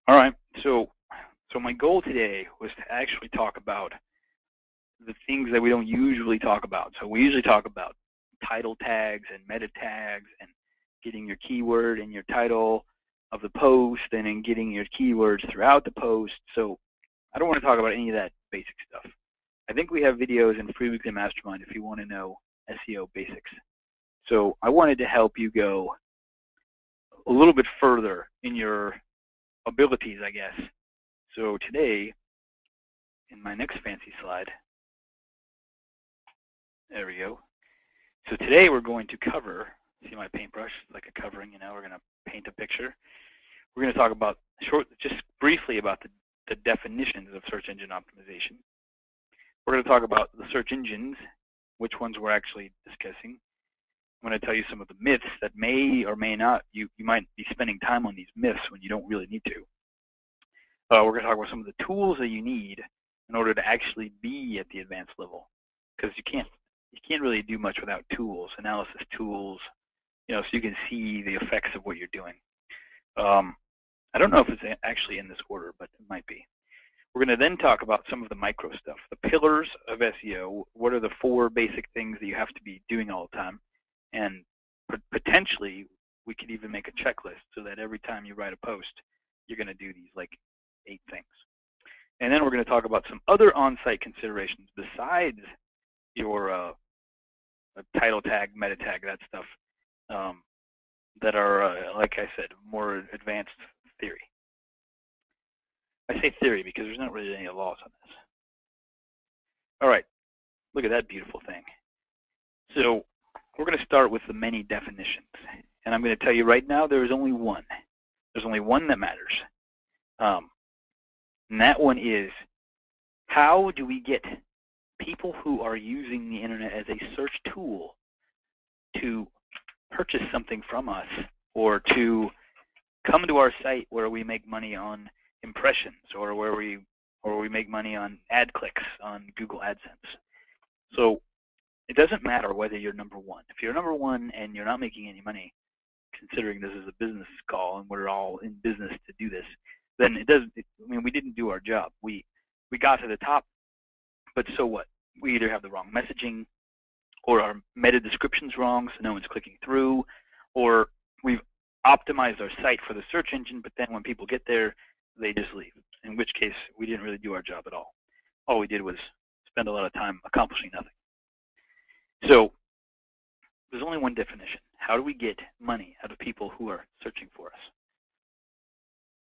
All right, so my goal today was to actually talk about the things that we don't usually talk about. So we usually talk about title tags and meta tags and getting your keyword and your title of the post and then getting your keywords throughout the post. So I don't want to talk about any of that basic stuff. I think we have videos in Free Weekly Mastermind if you want to know SEO basics. So I wanted to help you go a little bit further in your abilities, I guess. So today, in my next fancy slide, there we go. So today we're going to cover, see my paintbrush, it's like a covering, you know, we're going to paint a picture. We're going to talk about, just briefly about the definitions of search engine optimization. We're going to talk about the search engines, which ones we're actually discussing. I'm going to tell you some of the myths that may or may not, you might be spending time on these myths when you don't really need to. We're going to talk about some of the tools that you need in order to actually be at the advanced level, because you can't really do much without tools, analysis tools, you know, so you can see the effects of what you're doing. I don't know if it's actually in this order, but it might be. We're going to then talk about some of the micro stuff, the pillars of SEO. What are the 4 basic things that you have to be doing all the time? And potentially, we could even make a checklist so that every time you write a post, you're going to do these like 8 things. And then we're going to talk about some other on-site considerations besides your title tag, meta tag, that stuff, that are, like I said, more advanced theory. I say theory because there's not really any laws on this. All right, look at that beautiful thing. So we're going to start with the many definitions. And I'm going to tell you right now there is only one. There's only one that matters. And that one is, how do we get people who are using the internet as a search tool to purchase something from us or to come to our site where we make money on impressions or where we make money on ad clicks on Google AdSense? So it doesn't matter whether you're number 1. If you're number 1 and you're not making any money, considering this is a business call and we're all in business to do this, then I mean, we didn't do our job. We got to the top, but so what? We either have the wrong messaging, or our meta description's wrong, so no one's clicking through, or we've optimized our site for the search engine, but then when people get there, they just leave, in which case we didn't really do our job at all. All we did was spend a lot of time accomplishing nothing. So there's only one definition. How do we get money out of people who are searching for us?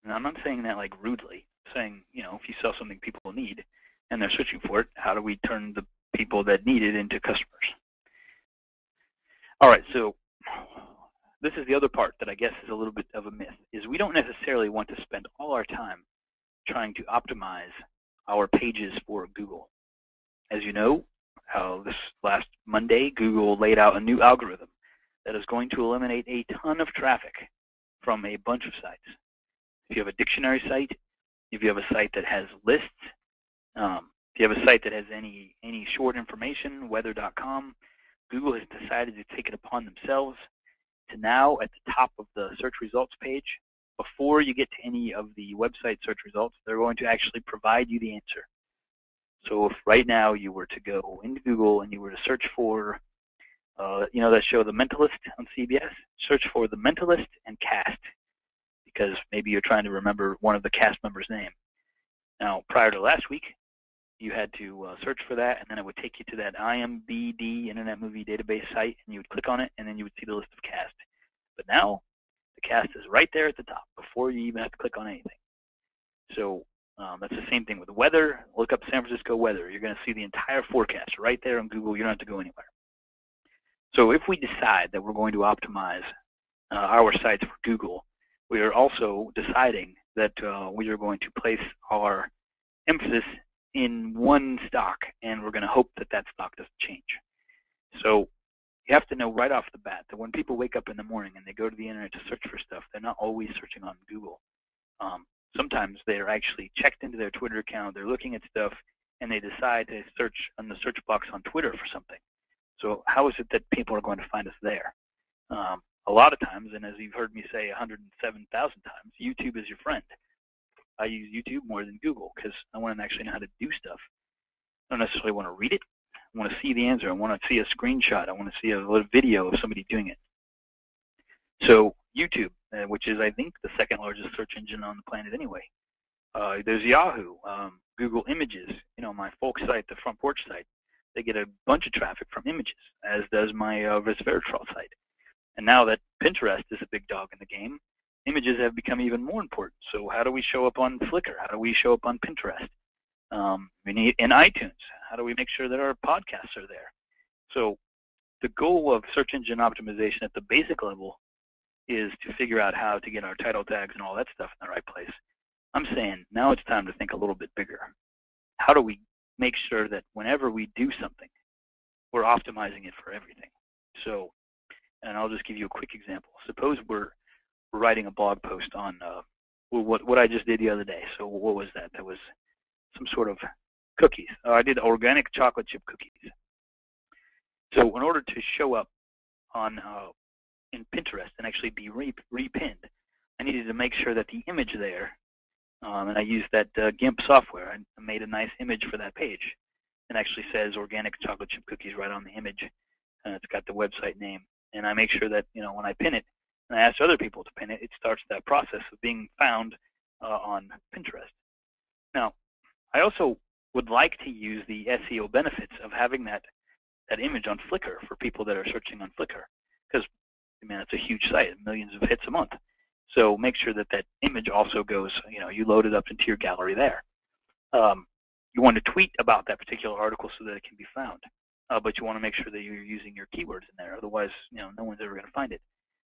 And I'm not saying that like rudely. I'm saying, you know, if you sell something people need and they're searching for it, how do we turn the people that need it into customers? All right, so this is the other part that I guess is a little bit of a myth, is we don't necessarily want to spend all our time trying to optimize our pages for Google. As you know, this last Monday, Google laid out a new algorithm that is going to eliminate a ton of traffic from a bunch of sites. If you have a dictionary site, if you have a site that has lists, if you have a site that has any short information, weather.com, Google has decided to take it upon themselves to now, at the top of the search results page, before you get to any of the website search results, they're going to actually provide you the answer. So if right now you were to go into Google and you were to search for, you know, that show The Mentalist on CBS, search for The Mentalist and cast, because maybe you're trying to remember one of the cast members' name. Now, prior to last week, you had to search for that, and then it would take you to that IMDb, Internet Movie Database site, and you would click on it, and then you would see the list of cast. But now, the cast is right there at the top before you even have to click on anything. So that's the same thing with the weather. Look up San Francisco weather. You're going to see the entire forecast right there on Google. You don't have to go anywhere. So if we decide that we're going to optimize our sites for Google, we are also deciding that we are going to place our emphasis in one stock, and we're going to hope that that stock doesn't change. So you have to know right off the bat that when people wake up in the morning and they go to the internet to search for stuff, they're not always searching on Google. Sometimes they're actually checked into their Twitter account, they're looking at stuff, and they decide to search on the search box on Twitter for something. So how is it that people are going to find us there? A lot of times, and as you've heard me say 107,000 times, YouTube is your friend. I use YouTube more than Google because I want to actually know how to do stuff. I don't necessarily want to read it. I want to see the answer. I want to see a screenshot. I want to see a little video of somebody doing it. So YouTube, which is, I think, the second largest search engine on the planet anyway. There's Yahoo, Google Images, my folk site, the Front Porch site. They get a bunch of traffic from images, as does my Resveratrol site. And now that Pinterest is a big dog in the game, images have become even more important. So how do we show up on Flickr? How do we show up on Pinterest? We need in iTunes. How do we make sure that our podcasts are there? So the goal of search engine optimization at the basic level is to figure out how to get our title tags and all that stuff in the right place. I'm saying now it's time to think a little bit bigger. How do we make sure that whenever we do something, we're optimizing it for everything? So, and I'll just give you a quick example. Suppose we're writing a blog post on what I just did the other day. So what was that? That was some sort of cookies. I did organic chocolate chip cookies. So in order to show up on in Pinterest and actually be repinned, I needed to make sure that the image there, and I used that GIMP software. I made a nice image for that page. It actually says organic chocolate chip cookies right on the image, and it's got the website name. And I make sure that when I pin it, and I ask other people to pin it, it starts that process of being found on Pinterest. Now, I also would like to use the SEO benefits of having that image on Flickr for people that are searching on Flickr, because it's a huge site, millions of hits a month. So make sure that that image also goes, you load it up into your gallery there. You want to tweet about that particular article so that it can be found, but you want to make sure that you're using your keywords in there. Otherwise, no one's ever going to find it.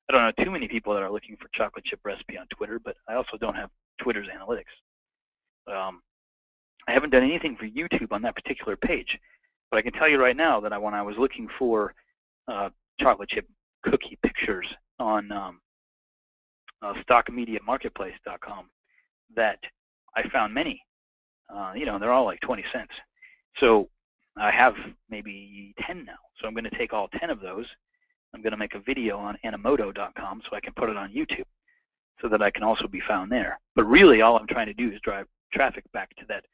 I don't know too many people that are looking for chocolate chip recipe on Twitter, but I also don't have Twitter's analytics. I haven't done anything for YouTube on that particular page, but I can tell you right now that when I was looking for chocolate chip cookie pictures on stockmediamarketplace.com, that I found many. They're all like 20 cents. So I have maybe 10 now. So I'm going to take all 10 of those. I'm going to make a video on animoto.com so I can put it on YouTube so that I can also be found there. But really all I'm trying to do is drive traffic back to that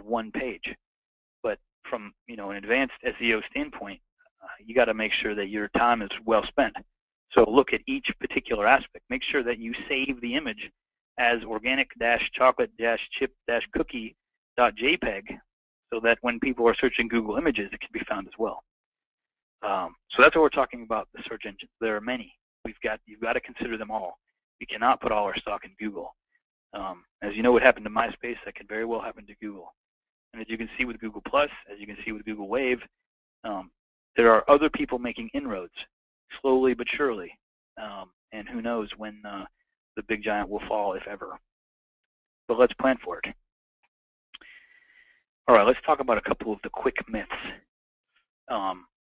one page. But from an advanced SEO standpoint, you got to make sure that your time is well spent. So look at each particular aspect. Make sure that you save the image as organic-chocolate-chip-cookie.jpg so that when people are searching Google Images, it can be found as well. So that's what we're talking about, the search engines. There are many. You've got to consider them all. We cannot put all our stock in Google. As you know what happened to MySpace, that could very well happen to Google. And as you can see with Google+, as you can see with Google Wave, there are other people making inroads, slowly but surely. And who knows when the big giant will fall, if ever. But let's plan for it. All right, let's talk about a couple of the quick myths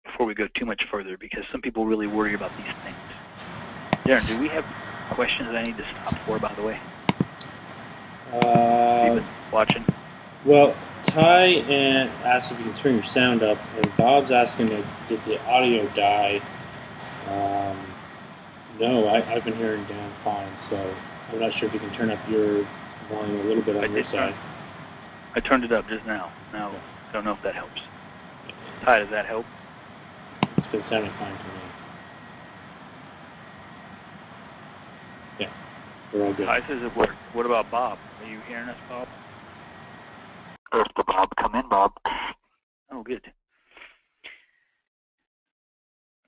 before we go too much further, because some people really worry about these things. Darren, do we have questions I need to stop for, by the way? Watching? Well, Ty asked if you can turn your sound up, and Bob's asking, did the audio die? No, I've been hearing Dan fine, so I'm not sure if you can turn up your volume a little bit on your side. I turned it up just now. Now, I don't know if that helps. Ty, does that help? It's been sounding fine to me. Yeah, we're all good. Ty says it worked. What about Bob? Are you hearing us, Bob? There's the Bob. Come in, Bob. Oh, good.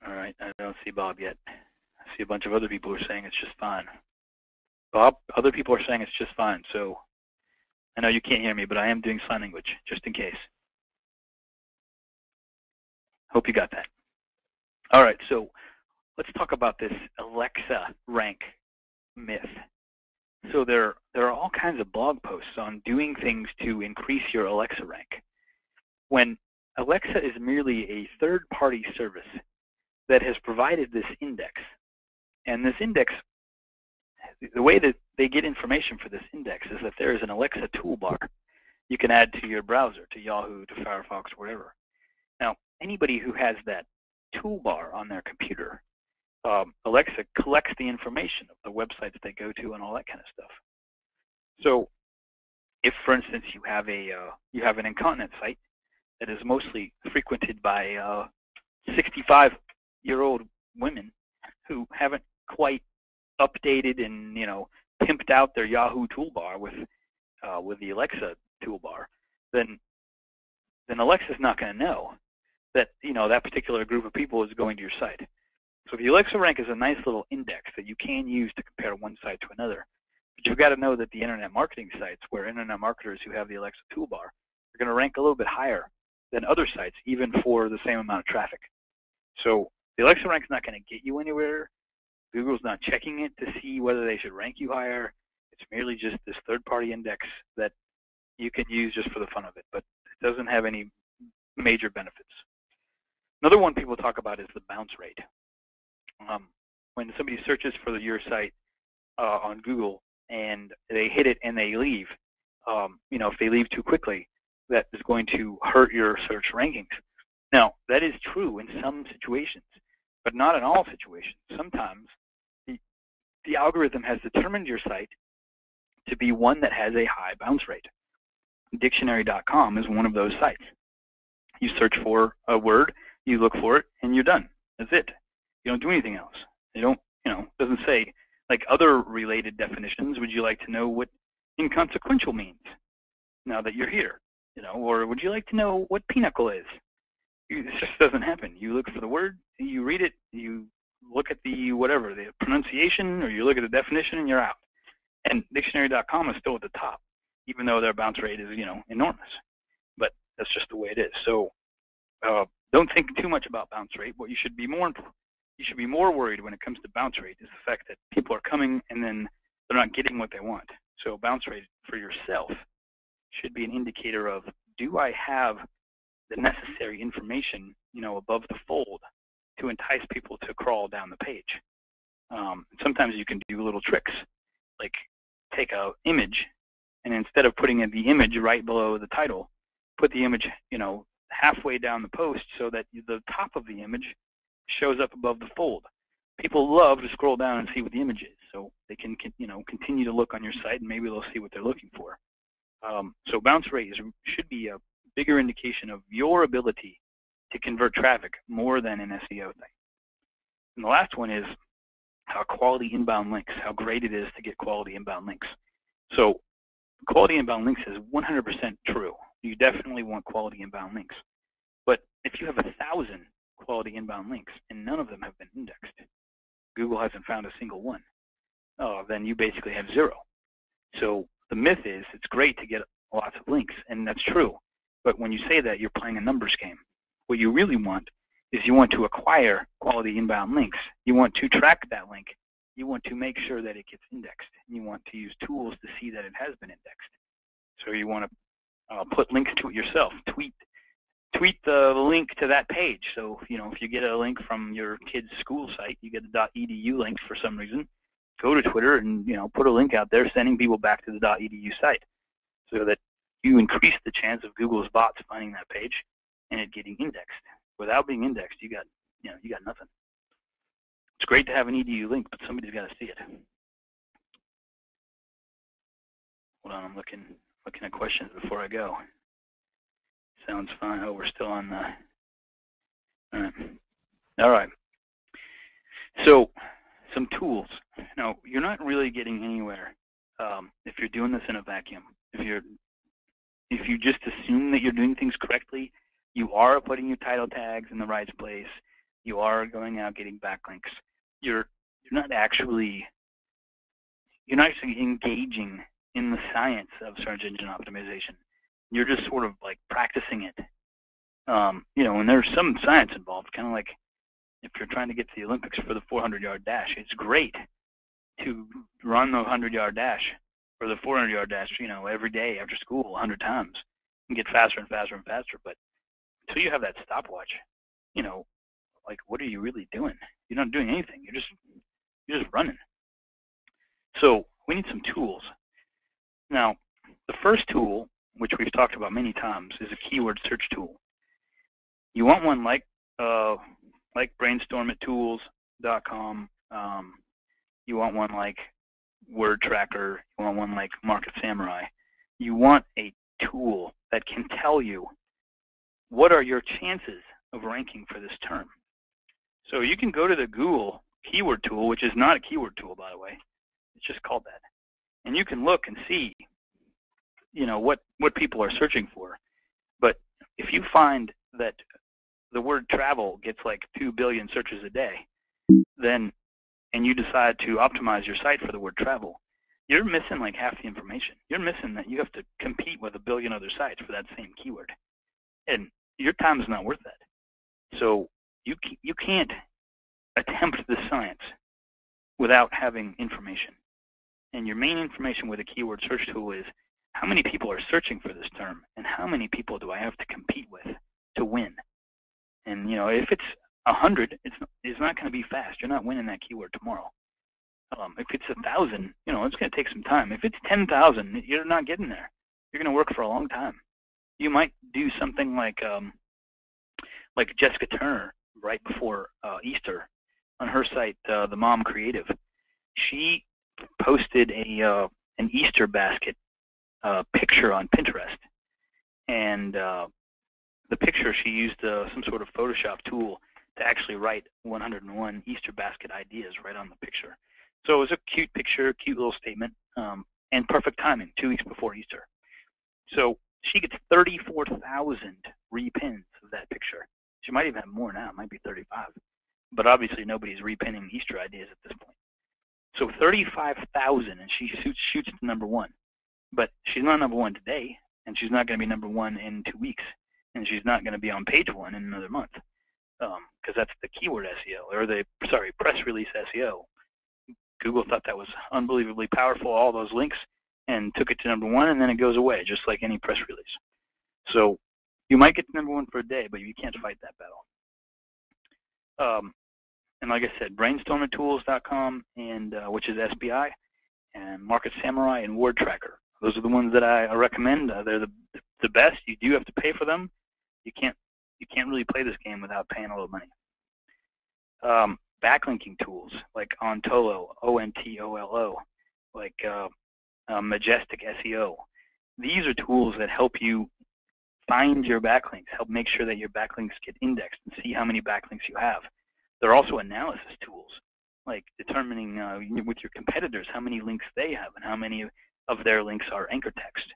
All right, I don't see Bob yet. I see a bunch of other people who are saying it's just fine. Bob, other people are saying it's just fine, so I know you can't hear me, but I am doing sign language, just in case. Hope you got that. All right, so let's talk about this Alexa rank myth. So there are all kinds of blog posts on doing things to increase your Alexa rank, when Alexa is merely a third-party service that has provided this index. And this index, the way that they get information for this index is that there is an Alexa toolbar you can add to your browser, to Yahoo, to Firefox, wherever. Now, anybody who has that toolbar on their computer, Alexa collects the information of the websites they go to and all that kind of stuff. So If, for instance, you have an incontinent site that is mostly frequented by 65-year-old women who haven't quite updated and pimped out their Yahoo toolbar with the Alexa toolbar, then Alexa's not going to know that that particular group of people is going to your site. So the Alexa rank is a nice little index that you can use to compare one site to another. But you've got to know that the internet marketing sites, where internet marketers who have the Alexa toolbar, are going to rank a little bit higher than other sites, even for the same amount of traffic. So the Alexa rank is not going to get you anywhere. Google's not checking it to see whether they should rank you higher. It's merely just this third-party index that you can use just for the fun of it, but it doesn't have any major benefits. Another one people talk about is the bounce rate. When somebody searches for your site on Google and they hit it and they leave, if they leave too quickly, that is going to hurt your search rankings. Now, that is true in some situations, but not in all situations. Sometimes the algorithm has determined your site to be one that has a high bounce rate. Dictionary.com is one of those sites. You search for a word, you look for it, and you're done. That's it. You don't do anything else. You don't, it doesn't say, like other related definitions, would you like to know what inconsequential means now that you're here? Or would you like to know what pinnacle is? It just doesn't happen. You look for the word, you read it, you look at the pronunciation, or you look at the definition, and you're out. And Dictionary.com is still at the top, even though their bounce rate is, enormous. But that's just the way it is. So don't think too much about bounce rate. What you should be more worried when it comes to bounce rate is the fact that people are coming and then they're not getting what they want. So bounce rate for yourself should be an indicator of, do I have the necessary information, above the fold to entice people to crawl down the page? Sometimes you can do little tricks, like take an image, and instead of putting the image right below the title, put the image, halfway down the post so that the top of the image shows up above the fold. People love to scroll down and see what the image is, so they can, continue to look on your site, and maybe they'll see what they're looking for. So bounce rate should be a bigger indication of your ability to convert traffic more than an SEO thing. And the last one is quality inbound links, how great it is to get quality inbound links. So quality inbound links is 100% true. You definitely want quality inbound links. But if you have 1,000 quality inbound links and none of them have been indexed, Google hasn't found a single one, then you basically have zero. So the myth is it's great to get lots of links, and that's true. But when you say that, you're playing a numbers game. What you really want is you want to acquire quality inbound links. You want to track that link. You want to make sure that it gets indexed. And you want to use tools to see that it has been indexed. So you want to put links to it yourself. Tweet the link to that page. So if you get a link from your kid's school site, you get the .edu link for some reason, go to Twitter and put a link out there sending people back to the .edu site, so that you increase the chance of Google's bots finding that page and it getting indexed. Without being indexed, you got nothing. It's great to have an edu link, but somebody's got to see it. Hold on, I'm looking at questions before I go. Sounds fine. Oh, we're still on the. All right. So, some tools. Now, you're not really getting anywhere if you're doing this in a vacuum. If you just assume that you're doing things correctly, you are putting your title tags in the right place, you are going out getting backlinks. You're not actually engaging in the science of search engine optimization. You're just sort of like practicing it. And there's some science involved, kind of like if you're trying to get to the Olympics for the 400-yard dash. It's great to run the 100-yard dash or the 400-yard dash, every day after school 100 times and get faster and faster and faster. But until you have that stopwatch, like, what are you really doing? You're not doing anything. You're just running. So we need some tools. Now, the first tool, which we've talked about many times, is a keyword search tool. You want one like brainstorm@tools.com. You want one like Word Tracker. You want one like Market Samurai. You want a tool that can tell you what are your chances of ranking for this term. So you can go to the Google keyword tool, which is not a keyword tool, by the way. It's just called that. And you can look and see, what people are searching for. But if you find that the word travel gets like 2 billion searches a day, then, and you decide to optimize your site for the word travel, you're missing like half the information. You're missing that you have to compete with 1 billion other sites for that same keyword. And your time is not worth that. So you can't attempt this science without having information. And your main information with a keyword search tool is how many people are searching for this term and how many people do I have to compete with to win. And if it's 100, it's not going to be fast. You're not winning that keyword tomorrow. If it's 1,000, it's going to take some time. If it's 10,000, you're not getting there. You're going to work for a long time. You might do something like Jessica Turner right before Easter on her site, The Mom Creative. She posted an Easter basket picture on Pinterest, and the picture she used some sort of Photoshop tool to actually write 101 Easter basket ideas right on the picture. So it was a cute picture, cute little statement, and perfect timing, 2 weeks before Easter. So she gets 34,000 repins of that picture. She might even have more now. It might be 35. But obviously nobody's repinning Easter ideas at this point. So 35,000, and she shoots to number 1. But she's not number 1 today, and she's not going to be number 1 in 2 weeks, and she's not going to be on page 1 in another month, because that's the keyword SEO, or press release SEO. Google thought that was unbelievably powerful, all those links, and took it to number 1, and then it goes away, just like any press release. So you might get to number 1 for a day, but you can't fight that battle. And like I said, brainstormertools.com, and which is SBI, and Market Samurai and Word Tracker. Those are the ones that I recommend. They're the best. You do have to pay for them. You can't really play this game without paying a little money. Backlinking tools like Ontolo, ONTOLO, like Majestic SEO. These are tools that help you find your backlinks, help make sure that your backlinks get indexed, and see how many backlinks you have. There are also analysis tools, like determining with your competitors how many links they have and how many of their links are anchor text,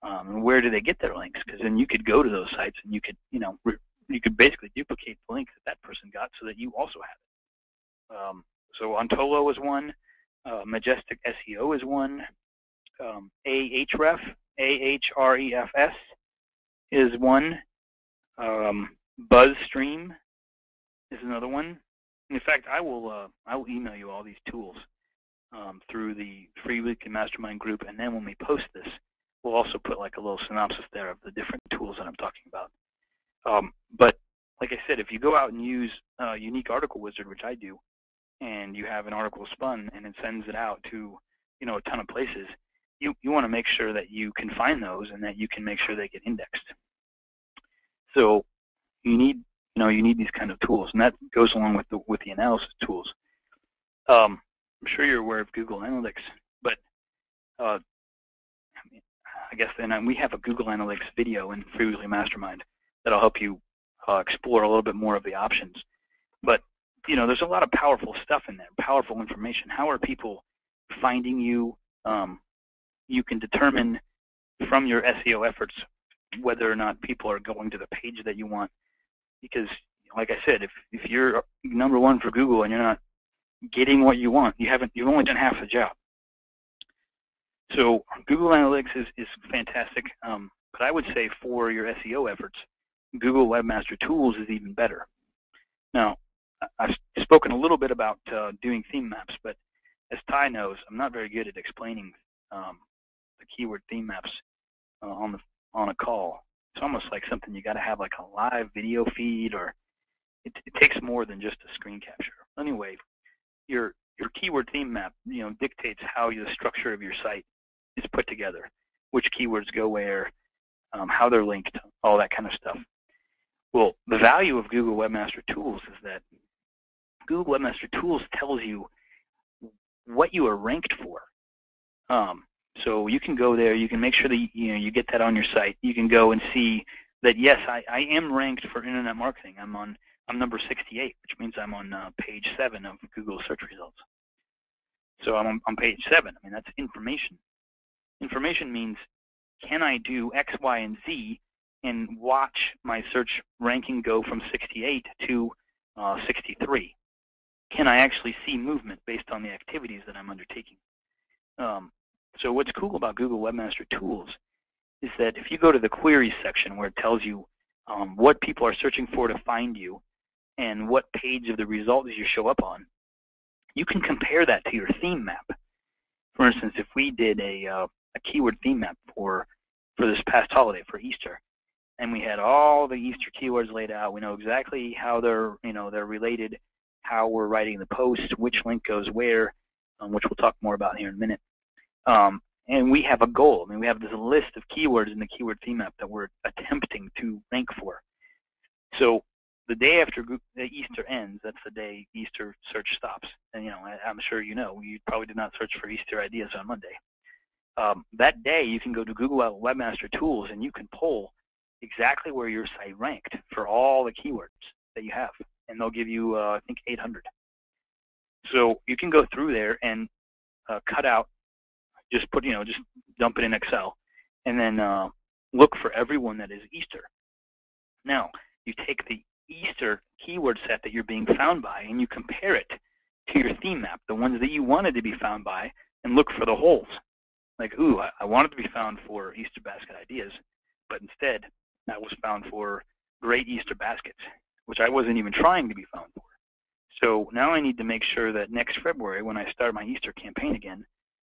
and where do they get their links? Because then you could go to those sites and you could, you could basically duplicate the link that person got so that you also have it. So Ontolo is one, Majestic SEO is one, Ahrefs is one, BuzzStream is another one. In fact, I will email you all these tools through the Free Weekly Mastermind group, and then when we post this, we'll also put like a little synopsis there of the different tools that I'm talking about. But like I said, if you go out and use Unique Article Wizard, which I do, and you have an article spun and it sends it out to a ton of places, you want to make sure that you can find those and that you can make sure they get indexed. So you need these kind of tools, and that goes along with the analysis tools. I'm sure you're aware of Google Analytics, but I guess then we have a Google Analytics video in Free Weekly Mastermind that'll help you explore a little bit more of the options. But there's a lot of powerful stuff in there, powerful information. How are people finding you? You can determine from your SEO efforts whether or not people are going to the page that you want. Because, like I said, if you're number 1 for Google and you're not getting what you want, you've only done half the job. So Google Analytics is fantastic, but I would say for your SEO efforts, Google Webmaster Tools is even better. Now, I've spoken a little bit about doing theme maps, but as Ty knows, I'm not very good at explaining the keyword theme maps on a call. It's almost like something you got to have like a live video feed, or it takes more than just a screen capture. Anyway, your keyword theme map dictates how the structure of your site is put together, which keywords go where, how they're linked, all that kind of stuff. Well, the value of Google Webmaster Tools is that Google Webmaster Tools tells you what you are ranked for. So you can go there. You can make sure that you get that on your site. You can go and see that yes, I am ranked for internet marketing. I'm number 68, which means I'm on page 7 of Google search results. So I'm on page 7. I mean, that's information. Information means, can I do X, Y, and Z and watch my search ranking go from 68 to 63? Can I actually see movement based on the activities that I'm undertaking? So what's cool about Google Webmaster Tools is that if you go to the queries section where it tells you what people are searching for to find you and what page of the results you show up on, you can compare that to your theme map. For instance, if we did a keyword theme map for this past holiday, for Easter, and we had all the Easter keywords laid out, we know exactly how they're related, how we're writing the post, which link goes where, which we'll talk more about here in a minute. And we have a goal. I mean, we have this list of keywords in the keyword theme map that we're attempting to rank for. So the day after Easter ends, that's the day Easter search stops. And I'm sure you probably did not search for Easter ideas on Monday. That day, you can go to Google Webmaster Tools and you can pull exactly where your site ranked for all the keywords that you have, and they'll give you, I think, 800. So you can go through there and cut out, just dump it in Excel, and then look for everyone that is Easter. Now, you take the Easter keyword set that you're being found by, and you compare it to your theme map, the ones that you wanted to be found by, and look for the holes. Like, ooh, I wanted to be found for Easter basket ideas, but instead I was found for great Easter baskets, which I wasn't even trying to be found for. So now I need to make sure that next February, when I start my Easter campaign again,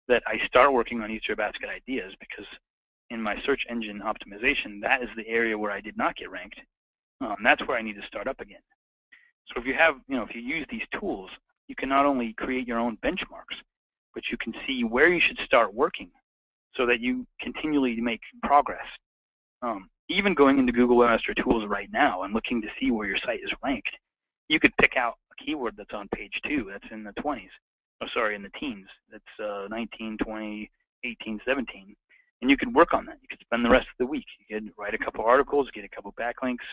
that I start working on Easter basket ideas, because in my search engine optimization, that is the area where I did not get ranked. That's where I need to start up again. So if you have, if you use these tools, you can not only create your own benchmarks, but you can see where you should start working so that you continually make progress. Even going into Google Webmaster Tools right now and looking to see where your site is ranked, you could pick out a keyword that's on page 2, that's in the 20s, in the teens, that's 19, 20, 18, 17, and you could work on that. You could spend the rest of the week. You could write a couple articles, get a couple backlinks.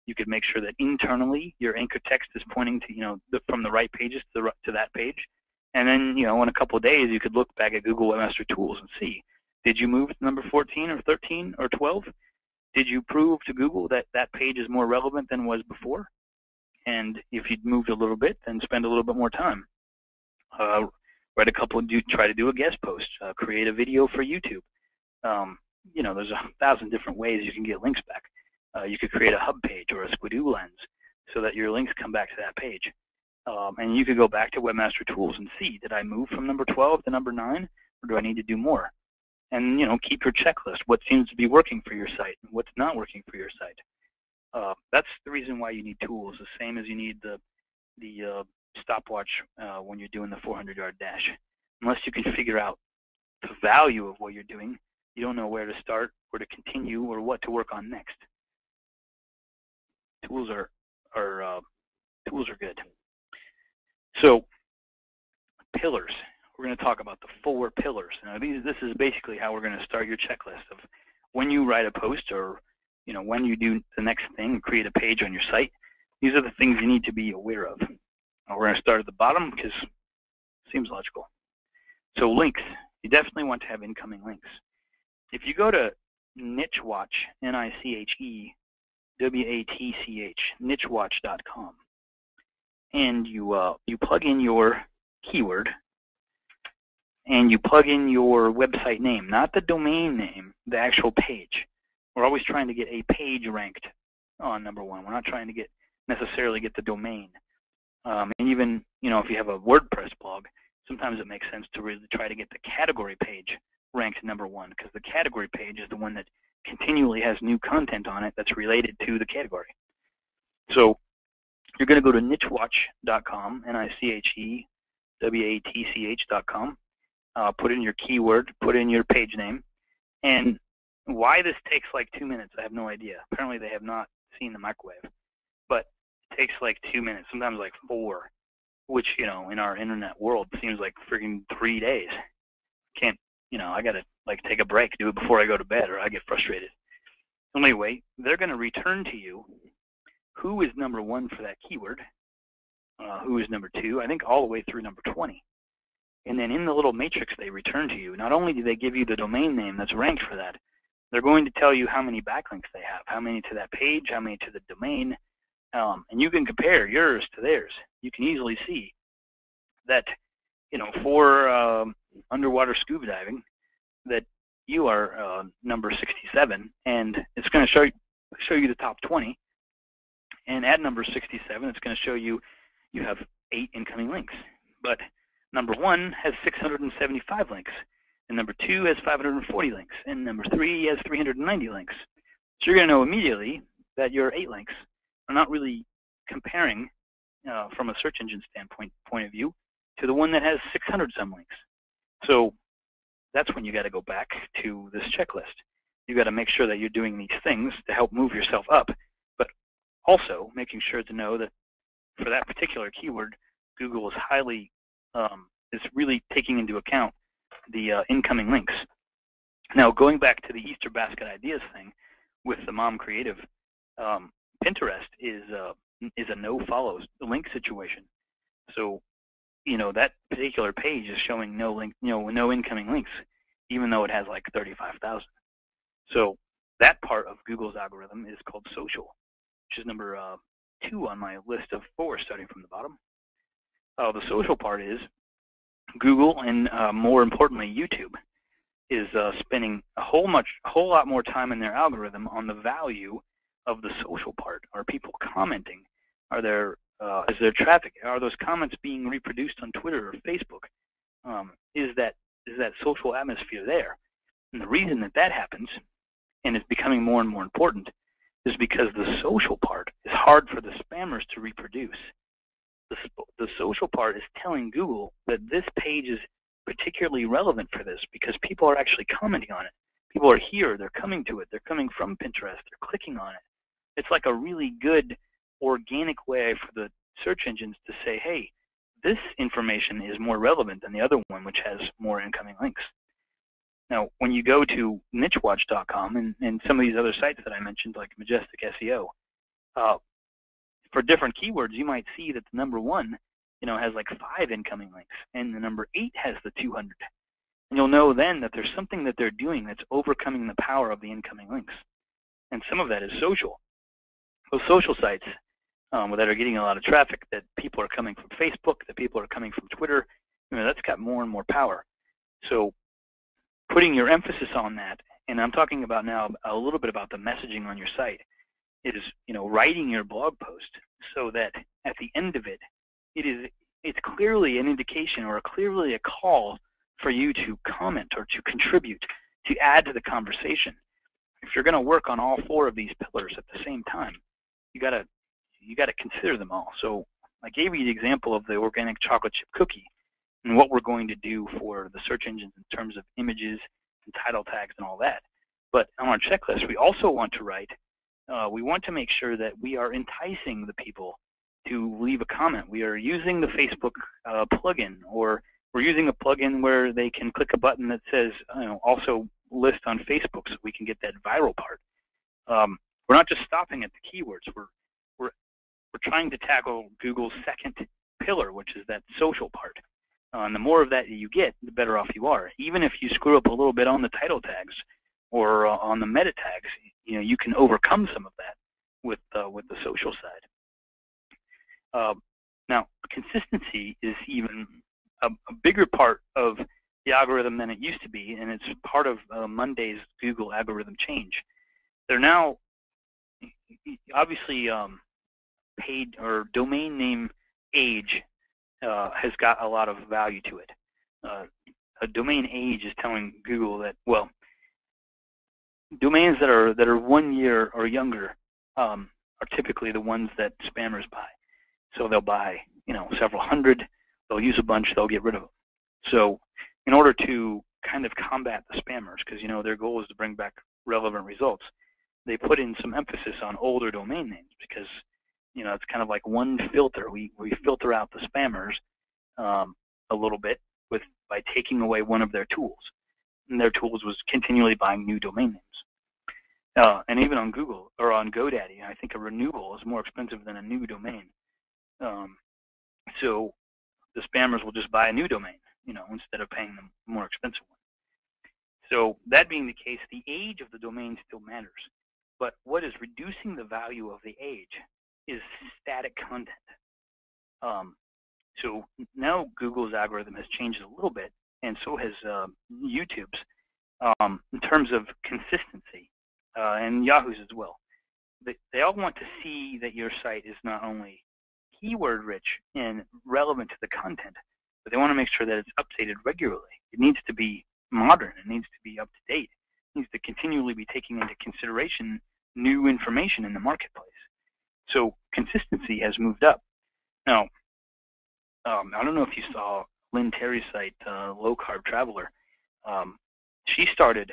You could make sure that internally your anchor text is pointing to, from the right pages to that page. And then, in a couple of days, you could look back at Google Webmaster Tools and see, did you move to number 14 or 13 or 12? Did you prove to Google that that page is more relevant than was before? And if you'd moved a little bit, then spend a little bit more time. Try to do a guest post, create a video for YouTube. There's 1,000 different ways you can get links back. You could create a hub page or a Squidoo lens so that your links come back to that page. And you could go back to Webmaster Tools and see, did I move from number 12 to number 9, or do I need to do more? And, keep your checklist. What seems to be working for your site and what's not working for your site. That's the reason why you need tools, the same as you need the stopwatch when you're doing the 400-yard dash. Unless you can figure out the value of what you're doing, you don't know where to start, where to continue, or what to work on next. Tools are good. So, pillars. We're going to talk about the 4 pillars. Now, this is basically how we're going to start your checklist of when you write a post, or when you do the next thing, create a page on your site. These are the things you need to be aware of. We're going to start at the bottom because it seems logical. So links. You definitely want to have incoming links. If you go to Nichewatch, Nichewatch, nichewatch.com, and you plug in your keyword, and you plug in your website name, not the domain name, the actual page. We're always trying to get a page ranked on number 1. We're not trying to necessarily get the domain. And even, if you have a WordPress blog, sometimes it makes sense to really try to get the category page ranked number 1, because the category page is the one that continually has new content on it that's related to the category. So you're going to go to nichewatch.com, nichewatch.com, put in your keyword, put in your page name, and why this takes like 2 minutes, I have no idea. Apparently they have not seen the microwave, but it takes like 2 minutes, sometimes like 4, which, in our internet world seems like freaking 3 days. Can't I got to like take a break, do it before I go to bed, or I get frustrated. Anyway, they're going to return to you who is number 1 for that keyword, who is number 2, I think all the way through number 20. And then in the little matrix they return to you, not only do they give you the domain name that's ranked for that, they're going to tell you how many backlinks they have, how many to that page, how many to the domain, and you can compare yours to theirs. You can easily see that, for underwater scuba diving, that you are number 67, and it's going to show you the top 20. And at number 67, it's going to show you have 8 incoming links. But number 1 has 675 links, and number 2 has 540 links, and number 3 has 390 links. So you're going to know immediately that your 8 links are not really comparing from a search engine point of view to the one that has 600 some links. So that's when you got to go back to this checklist. You got to make sure that you're doing these things to help move yourself up, but also making sure to know that for that particular keyword, Google is really taking into account the incoming links. Now, going back to the Easter basket ideas thing with the mom creative, Pinterest is a no-follow link situation. So, that particular page is showing no incoming links, even though it has like 35,000. So that part of Google's algorithm is called social, which is number 2 on my list of 4, starting from the bottom. The social part is Google, and more importantly, YouTube, is spending a whole lot more time in their algorithm on the value of the social part. Are people commenting? Is there traffic? Are those comments being reproduced on Twitter or Facebook? Is that social atmosphere there? And the reason that happens, and is becoming more and more important, is because the social part is hard for the spammers to reproduce. The social part is telling Google that this page is particularly relevant for this because people are actually commenting on it. People are here, they're coming to it, they're coming from Pinterest, they're clicking on it. It's like a really good organic way for the search engines to say, hey, this information is more relevant than the other one, which has more incoming links. Now, when you go to nichewatch.com and some of these other sites that I mentioned, like Majestic SEO, for different keywords, you might see that the number 1, has like 5 incoming links, and the number 8 has the 200. And you'll know then that there's something that they're doing that's overcoming the power of the incoming links. And some of that is social. Those social sites that are getting a lot of traffic, that people are coming from Facebook, that people are coming from Twitter, that's got more and more power. So putting your emphasis on that, and I'm talking about now a little bit about the messaging on your site, is writing your blog post so that at the end of it, it's clearly an indication or clearly a call for you to comment or to contribute, to add to the conversation. If you're going to work on all 4 of these pillars at the same time, you got to consider them all. So I gave you the example of the organic chocolate chip cookie and what we're going to do for the search engines in terms of images and title tags and all that. But on our checklist, we also want to write, we want to make sure that we are enticing the people to leave a comment. We are using the Facebook plugin, or we're using a plugin where they can click a button that says, also list on Facebook, so we can get that viral part. We're not just stopping at the keywords. We're trying to tackle Google's second pillar, which is that social part. And the more of that you get, the better off you are. Even if you screw up a little bit on the title tags or on the meta tags, you can overcome some of that with the social side. Now, consistency is even a bigger part of the algorithm than it used to be, and it's part of Monday's Google algorithm change. They're now obviously paid or domain name age has got a lot of value to it. A domain age is telling Google that, well, domains that are 1 year or younger are typically the ones that spammers buy. So they'll buy, several hundred, they'll use a bunch, they'll get rid of them. So in order to kind of combat the spammers, because, their goal is to bring back relevant results, they put in some emphasis on older domain names because, it's kind of like one filter. We filter out the spammers a little bit by taking away one of their tools. in their tools was continually buying new domain names. And even on Google or on GoDaddy, I think a renewal is more expensive than a new domain. So the spammers will just buy a new domain, instead of paying them a more expensive one. So that being the case, the age of the domain still matters. But what is reducing the value of the age is static content. So now Google's algorithm has changed a little bit, and so has YouTube's, in terms of consistency, and Yahoo's as well. They all want to see that your site is not only keyword rich and relevant to the content, but they want to make sure that it's updated regularly. It needs to be modern. It needs to be up to date. It needs to continually be taking into consideration new information in the marketplace. So consistency has moved up. Now, I don't know if you saw Lynn Terry's site, Low Carb Traveler. She started,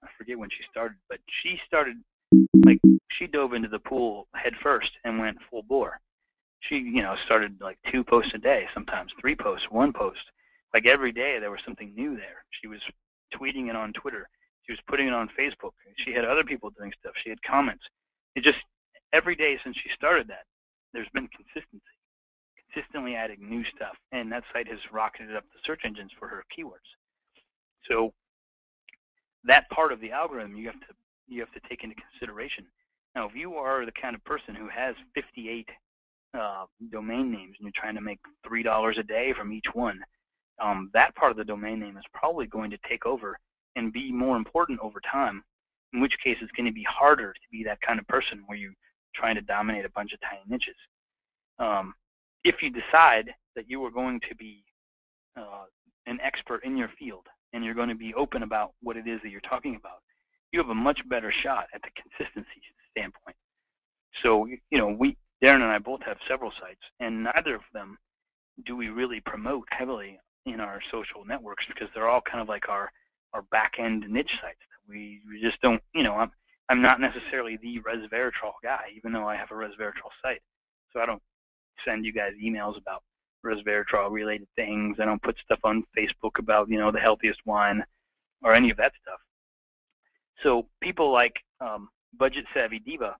I forget when she started, but she started, she dove into the pool head first and went full bore. She, started like 2 posts a day, sometimes 3 posts, 1 post. Like every day there was something new there. She was tweeting it on Twitter. She was putting it on Facebook. She had other people doing stuff. She had comments. It just, every day since she started that, there's been consistency. Consistently adding new stuff, and that site has rocketed up the search engines for her keywords. So that part of the algorithm you have to take into consideration. Now, if you are the kind of person who has 58 domain names and you're trying to make $3 a day from each one, that part of the domain name is probably going to take over and be more important over time, in which case it's going to be harder to be that kind of person where you're trying to dominate a bunch of tiny niches. If you decide that you are going to be an expert in your field and you're going to be open about what it is that you're talking about, you have a much better shot at the consistency standpoint. So, Darren and I both have several sites, and neither of them do we really promote heavily in our social networks because they're all kind of like our back-end niche sites. We just don't, I'm not necessarily the resveratrol guy, even though I have a resveratrol site. So I don't send you guys emails about resveratrol related things. I don't put stuff on Facebook about, the healthiest wine or any of that stuff. So people like Budget Savvy Diva,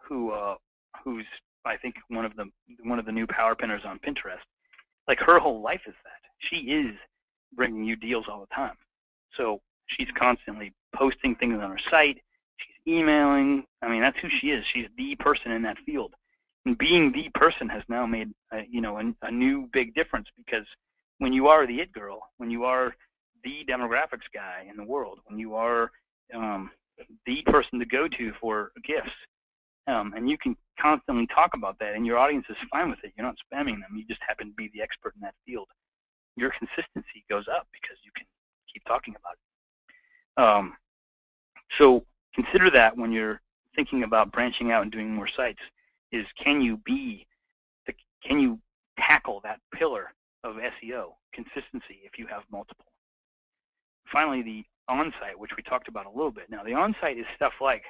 who's I think one of the new power pinners on Pinterest, like her whole life is that. She is bringing you deals all the time. So she's constantly posting things on her site. She's emailing. I mean, that's who she is. She's the person in that field. And being the person has now made, a new big difference, because when you are the it girl, when you are the demographics guy in the world, when you are the person to go to for gifts, and you can constantly talk about that, and your audience is fine with it. You're not spamming them. You just happen to be the expert in that field. Your consistency goes up because you can keep talking about it. So consider that when you're thinking about branching out and doing more sites. Is can you tackle that pillar of SEO, consistency, if you have multiple? Finally, the on-site, which we talked about a little bit. Now, the on-site is stuff like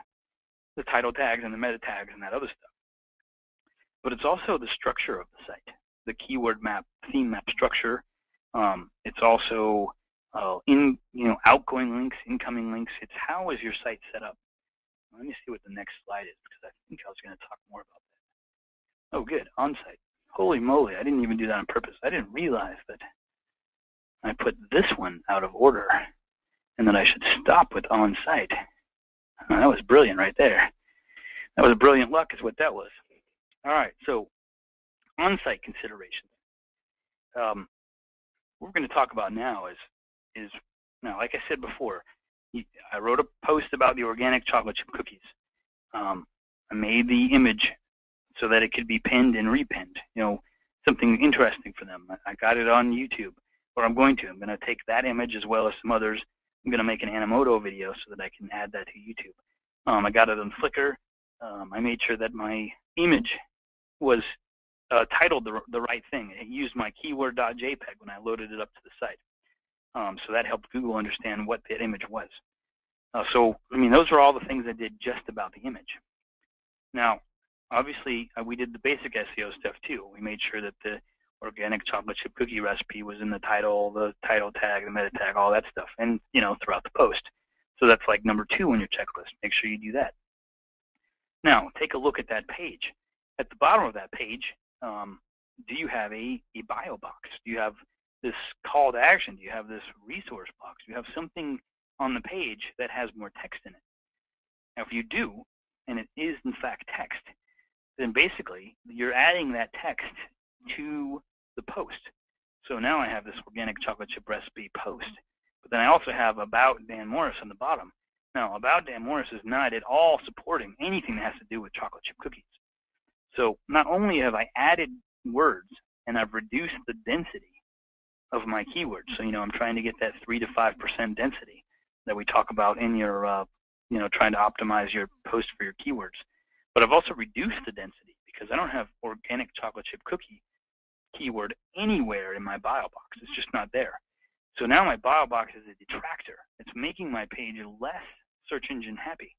the title tags and the meta tags and that other stuff. But it's also the structure of the site, the keyword map, theme map structure. It's also outgoing links, incoming links. It's how is your site set up. Let me see what the next slide is, because I think I was going to talk more about that. Oh, good, on-site. Holy moly, I didn't even do that on purpose. I didn't realize that I put this one out of order and that I should stop with on-site. That was brilliant right there. That was brilliant luck is what that was. All right, so on-site considerations. What we're going to talk about now is now, like I said before, I wrote a post about the organic chocolate chip cookies. I made the image so that it could be pinned and repinned, something interesting for them. I got it on YouTube, or I'm going to. I'm going to take that image as well as some others. I'm going to make an Animoto video so that I can add that to YouTube. I got it on Flickr. I made sure that my image was titled the right thing. It used my keyword.jpg when I loaded it up to the site. So that helped Google understand what that image was. Those are all the things I did just about the image. Now, obviously, we did the basic SEO stuff too. We made sure that organic chocolate chip cookie recipe was in the title tag, the meta tag, all that stuff, and throughout the post. So that's like number 2 on your checklist. Make sure you do that. Now, take a look at that page. At the bottom of that page, do you have a bio box? Do you have this call to action? Do you have this resource box? Do you have something on the page that has more text in it? Now, if you do, and it is in fact text, then basically you're adding that text to the post. So now I have this organic chocolate chip recipe post, but then I also have About Dan Morris on the bottom. Now, About Dan Morris is not at all supporting anything that has to do with chocolate chip cookies. So not only have I added words and I've reduced the density of my keywords. So, I'm trying to get that 3 to 5% density that we talk about in your, trying to optimize your post for your keywords. But I've also reduced the density because I don't have organic chocolate chip cookie keyword anywhere in my bio box. It's just not there. So now my bio box is a detractor. It's making my page less search engine happy.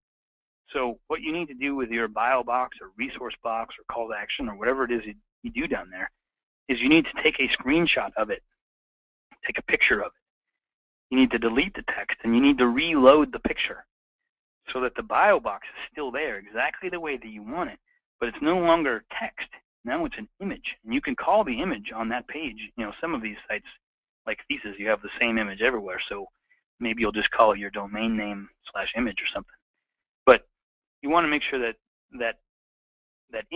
So what you need to do with your bio box or resource box or call to action or whatever it is you do down there is you need to take a screenshot of it, take a picture of it. You need to delete the text and you need to reload the picture so that the bio box is still there exactly the way that you want it, but it's no longer text. Now it's an image, and you can call the image on that page. Some of these sites, like Thesis, you have the same image everywhere, so maybe you'll just call it your domain name / image or something. But you want to make sure that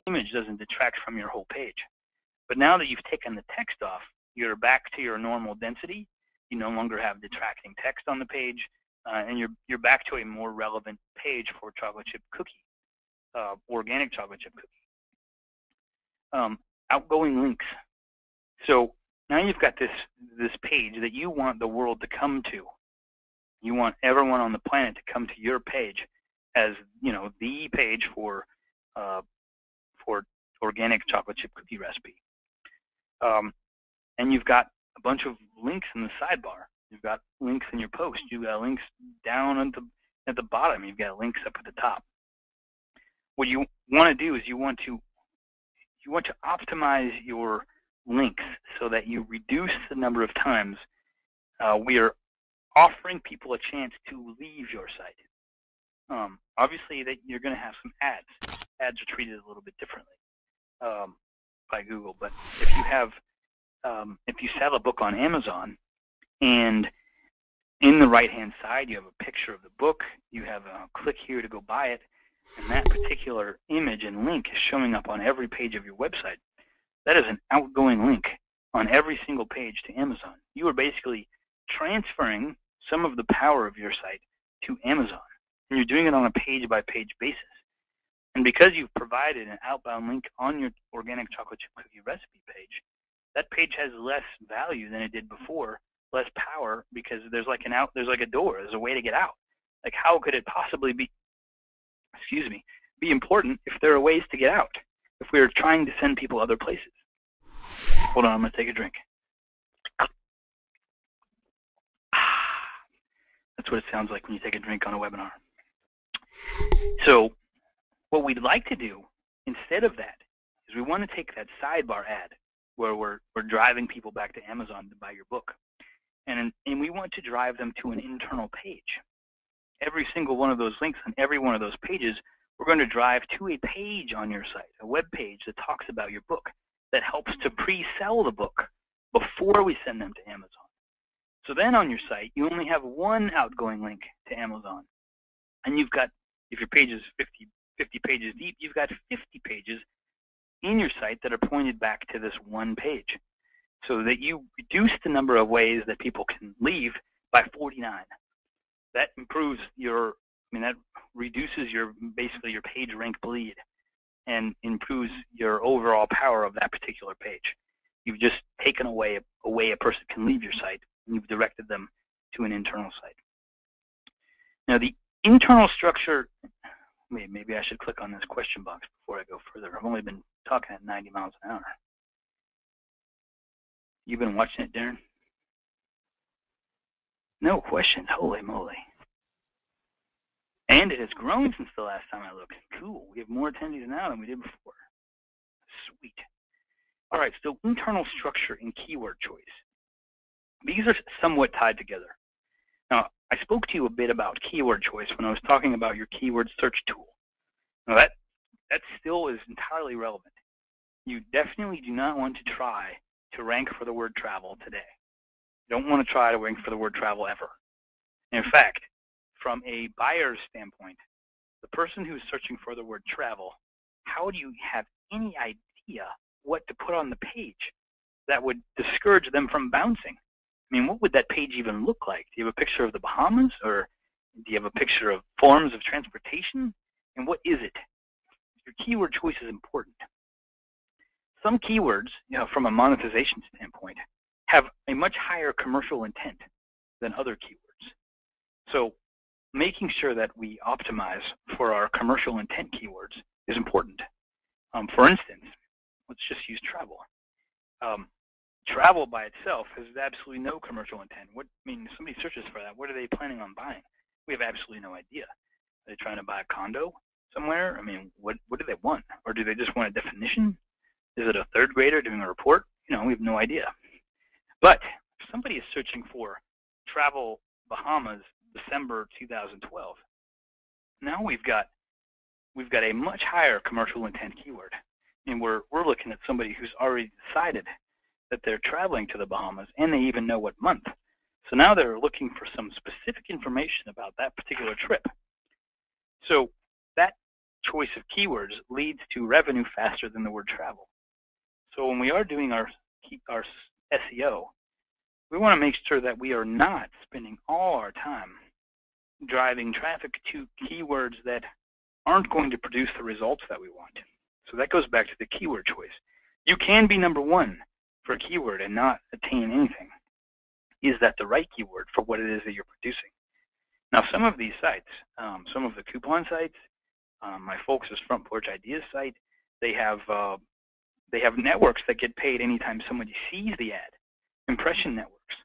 image doesn't detract from your whole page. But now that you've taken the text off, you're back to your normal density. You no longer have detracting text on the page, and you're back to a more relevant page for chocolate chip cookie, organic chocolate chip cookie. Outgoing links. So now you've got this page that you want the world to come to. You want everyone on the planet to come to your page as the page for organic chocolate chip cookie recipe. And you've got a bunch of links in the sidebar. You've got links in your post. You've got links down at the bottom. You've got links up at the top. What you want to do is you want to optimize your links so that you reduce the number of times we are offering people a chance to leave your site. Obviously, that you're going to have some ads. Ads are treated a little bit differently by Google. But if you sell a book on Amazon, and in the right-hand side you have a picture of the book, you have a click here to go buy it, and that particular image and link is showing up on every page of your website, that is an outgoing link on every single page to Amazon. You are basically transferring some of the power of your site to Amazon, and you're doing it on a page-by-page basis. And because you've provided an outbound link on your organic chocolate chip cookie recipe page, that page has less value than it did before, less power, because there's like a door, there's a way to get out. Like, how could it possibly be important if there are ways to get out, if we are trying to send people other places? Hold on, I'm going to take a drink. That's what it sounds like when you take a drink on a webinar. So what we'd like to do instead of that is we want to take that sidebar ad where we're driving people back to Amazon to buy your book, and we want to drive them to an internal page. Every single one of those links on every one of those pages, we're going to drive to a page on your site, a web page that talks about your book, that helps to pre-sell the book before we send them to Amazon. So then on your site, you only have one outgoing link to Amazon. And you've got, if your page is 50 pages deep, you've got 50 pages in your site that are pointed back to this one page, so that you reduce the number of ways that people can leave by 49. That improves that reduces basically your page rank bleed and improves your overall power of that particular page. You've just taken away a way a person can leave your site, and you've directed them to an internal site. Now, the internal structure, maybe I should click on this question box before I go further. I've only been talking at 90 miles an hour. You've been watching it, Darren? No questions. Holy moly. And it has grown since the last time I looked. Cool. We have more attendees now than we did before. Sweet. All right, so internal structure and keyword choice. These are somewhat tied together. Now, I spoke to you a bit about keyword choice when I was talking about your keyword search tool. Now, that still is entirely relevant. You definitely do not want to try to rank for the word travel today. You don't want to try to rank for the word travel ever. In fact, from a buyer's standpoint, the person who's searching for the word travel, how do you have any idea what to put on the page that would discourage them from bouncing? I mean, what would that page even look like? Do you have a picture of the Bahamas, or do you have a picture of forms of transportation? And what is it? Your keyword choice is important. Some keywords, from a monetization standpoint, have a much higher commercial intent than other keywords. So making sure that we optimize for our commercial intent keywords is important. For instance, let's just use travel. Travel by itself has absolutely no commercial intent. If somebody searches for that, what are they planning on buying? We have absolutely no idea. Are they trying to buy a condo somewhere? I mean, what do they want? Or do they just want a definition? Is it a third grader doing a report? We have no idea. But if somebody is searching for travel Bahamas December 2012, now we've got a much higher commercial intent keyword. And we're looking at somebody who's already decided that they're traveling to the Bahamas, and they even know what month. So now they're looking for some specific information about that particular trip. So that choice of keywords leads to revenue faster than the word travel. So when we are doing our SEO, we want to make sure that we are not spending all our time driving traffic to keywords that aren't going to produce the results that we want. So that goes back to the keyword choice. You can be number one for a keyword and not attain anything. Is that the right keyword for what it is that you're producing? Now, some of these sites, some of the coupon sites, my folks' Front Porch Ideas site, they have networks that get paid anytime somebody sees the ad, impression networks.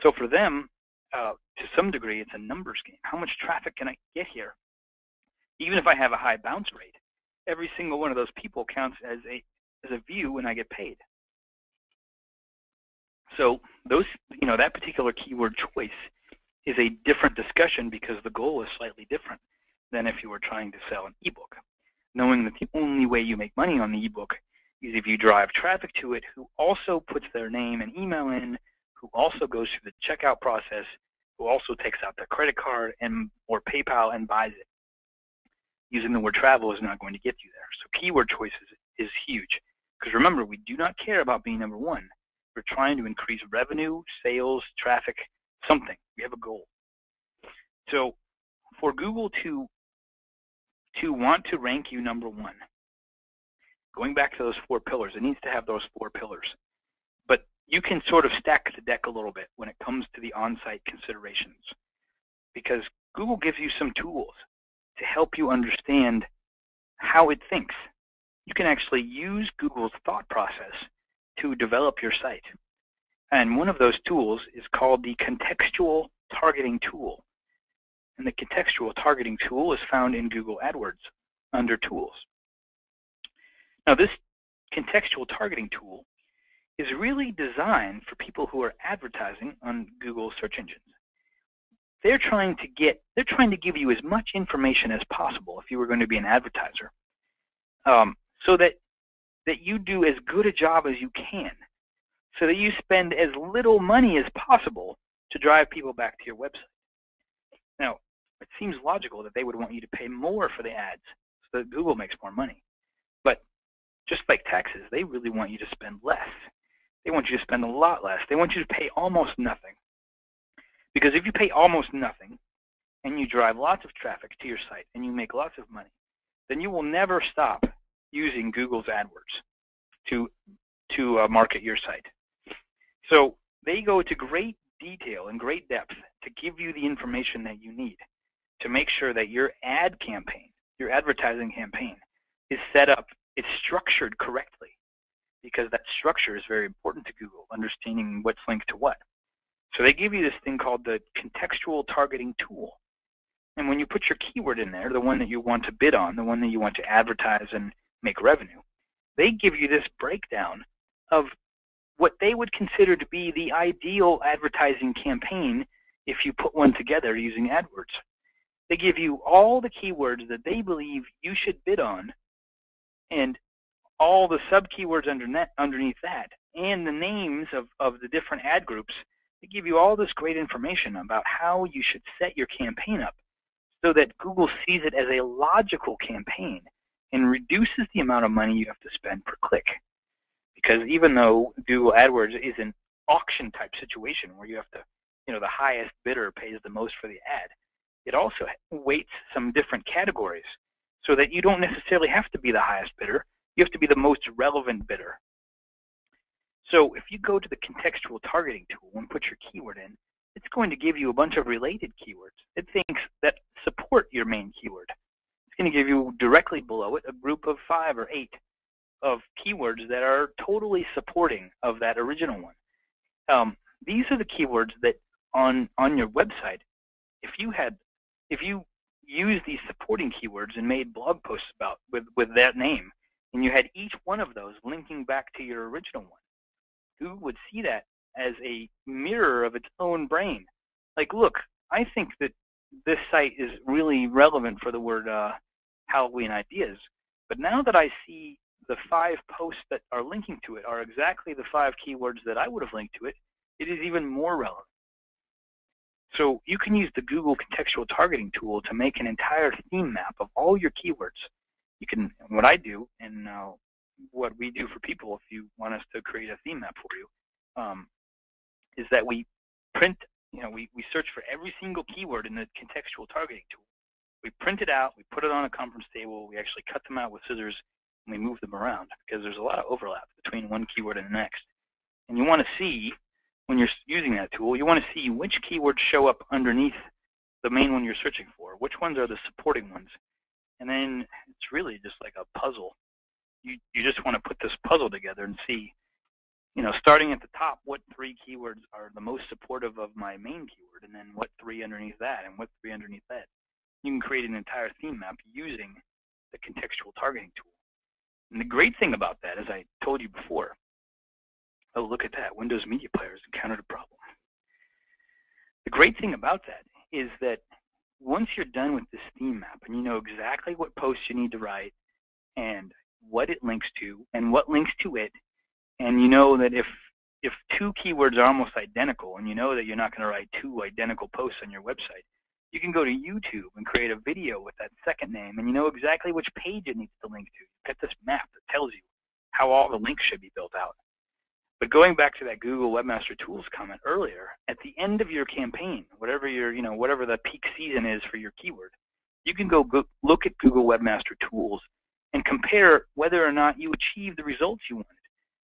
So for them, to some degree, it's a numbers game. How much traffic can I get here? Even if I have a high bounce rate, every single one of those people counts as a view, and I get paid. So that particular keyword choice is a different discussion because the goal is slightly different than if you were trying to sell an ebook. Knowing that the only way you make money on the ebook is if you drive traffic to it who also puts their name and email in, who also goes through the checkout process, who also takes out their credit card or PayPal and buys it. Using the word travel is not going to get you there. So keyword choice is huge. Because remember, we do not care about being number one. We're trying to increase revenue, sales, traffic, something. We have a goal. So for Google to want to rank you number one, going back to those 4 pillars, it needs to have those 4 pillars. But you can sort of stack the deck a little bit when it comes to the on-site considerations, because Google gives you some tools to help you understand how it thinks. You can actually use Google's thought process to develop your site. And one of those tools is called the Contextual Targeting tool. And the Contextual Targeting tool is found in Google AdWords under Tools. Now, this Contextual Targeting tool is really designed for people who are advertising on Google search engines. They're trying to give you as much information as possible if you were going to be an advertiser, so that you do as good a job as you can, so that you spend as little money as possible to drive people back to your website. Now, it seems logical that they would want you to pay more for the ads so that Google makes more money. But just like taxes, they really want you to spend less. They want you to spend a lot less. They want you to pay almost nothing. Because if you pay almost nothing and you drive lots of traffic to your site and you make lots of money, then you will never stop using Google's AdWords to market your site. So they go to great detail and great depth to give you the information that you need to make sure that your ad campaign, your advertising campaign, is set up, it's structured correctly, because that structure is very important to Google, understanding what's linked to what. So they give you this thing called the Contextual Targeting tool. And when you put your keyword in there, the one that you want to bid on, the one that you want to advertise and make revenue, they give you this breakdown of what they would consider to be the ideal advertising campaign if you put one together using AdWords. They give you all the keywords that they believe you should bid on and all the sub-keywords underneath that and the names of the different ad groups. They give you all this great information about how you should set your campaign up so that Google sees it as a logical campaign and reduces the amount of money you have to spend per click. Because even though Google AdWords is an auction type situation where you have to, the highest bidder pays the most for the ad, it also weights some different categories so that you don't necessarily have to be the highest bidder. You have to be the most relevant bidder. So if you go to the contextual targeting tool and put your keyword in, it's going to give you a bunch of related keywords. It thinks that support your main keyword. It's going to give you directly below it a group of 5 or 8 of keywords that are totally supporting of that original one. These are the keywords that on your website, if you use these supporting keywords and made blog posts about with that name, and you had each one of those linking back to your original one, Google would see that as a mirror of its own brain. Like, look, I think that this site is really relevant for the word Halloween ideas, but now that I see the 5 posts that are linking to it are exactly the 5 keywords that I would have linked to it, it is even more relevant. So you can use the Google Contextual Targeting tool to make an entire theme map of all your keywords. You can, what I do, and what we do for people if you want us to create a theme map for you, is that we print, we search for every single keyword in the Contextual Targeting tool. We print it out, we put it on a conference table, we actually cut them out with scissors, and we move them around because there's a lot of overlap between one keyword and the next. And you want to see, when you're using that tool, you want to see which keywords show up underneath the main one you're searching for, which ones are the supporting ones. And then it's really just like a puzzle. You just want to put this puzzle together and see, starting at the top, what 3 keywords are the most supportive of my main keyword, and then what 3 underneath that, and what 3 underneath that. You can create an entire theme map using the contextual targeting tool. And the great thing about that, as I told you before, oh, look at that, Windows Media Player has encountered a problem. The great thing about that is that once you're done with this theme map and you know exactly what posts you need to write and what it links to and what links to it, and you know that if 2 keywords are almost identical and you know that you're not going to write 2 identical posts on your website, you can go to YouTube and create a video with that second name, and you know exactly which page it needs to link to. You've got this map that tells you how all the links should be built out. But going back to that Google Webmaster Tools comment earlier, at the end of your campaign, whatever the peak season is for your keyword, you can go look at Google Webmaster Tools and compare whether or not you achieved the results you wanted.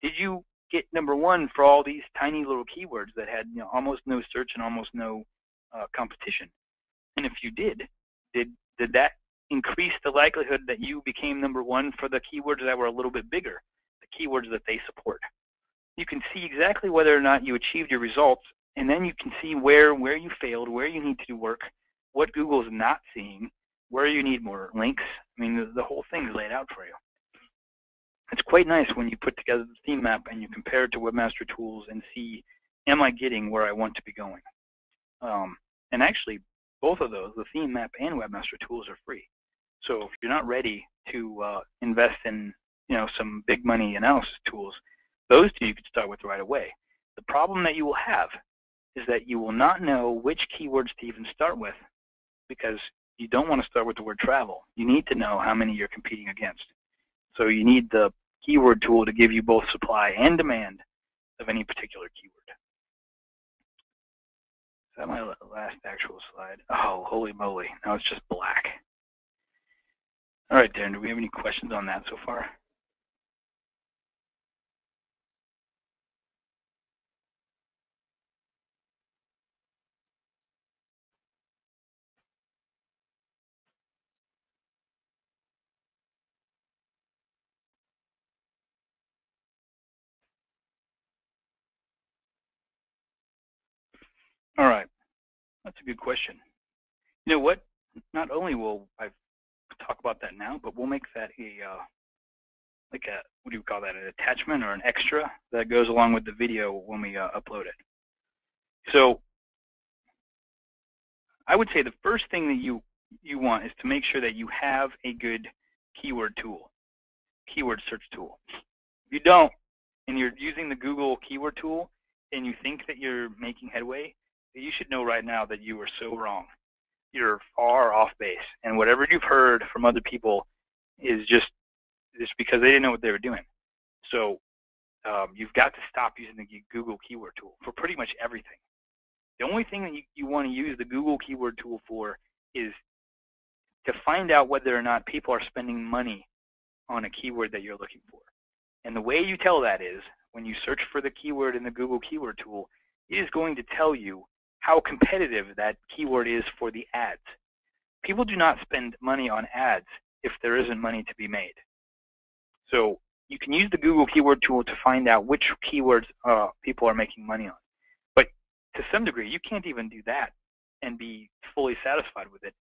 Did you get number 1 for all these tiny little keywords that had almost no search and almost no competition? And if you did that increase the likelihood that you became number 1 for the keywords that were a little bit bigger, the keywords that they support? You can see exactly whether or not you achieved your results, and then you can see where you failed, where you need to do work, what Google's not seeing, where you need more links. I mean, the whole thing is laid out for you. It's quite nice when you put together the theme map and you compare it to Webmaster Tools and see, am I getting where I want to be going? And actually, both of those, the theme map and Webmaster Tools, are free. So if you're not ready to invest in some big money analysis tools, those 2 you could start with right away. The problem that you will have is that you will not know which keywords to even start with because you don't want to start with the word travel. You need to know how many you're competing against. So you need the keyword tool to give you both supply and demand of any particular keyword. Is that my last actual slide? Oh, holy moly. Now it's just black. All right, Darren, do we have any questions on that so far? All right, that's a good question. You know what? Not only will I talk about that now, but we'll make that like a, what do you call that, an attachment or an extra that goes along with the video when we upload it. So I would say the first thing that you want is to make sure that you have a good keyword tool, keyword search tool. If you don't, and you're using the Google keyword tool, and you think that you're making headway, you should know right now that you are so wrong. You're far off base, and whatever you've heard from other people is just because they didn't know what they were doing. So you've got to stop using the Google keyword tool for pretty much everything. The only thing that you want to use the Google keyword tool for is to find out whether or not people are spending money on a keyword that you're looking for. And the way you tell that is when you search for the keyword in the Google keyword tool, it is going to tell you how competitive that keyword is for the ads. People do not spend money on ads if there isn't money to be made. So you can use the Google keyword tool to find out which keywords people are making money on. But to some degree, you can't even do that and be fully satisfied with it,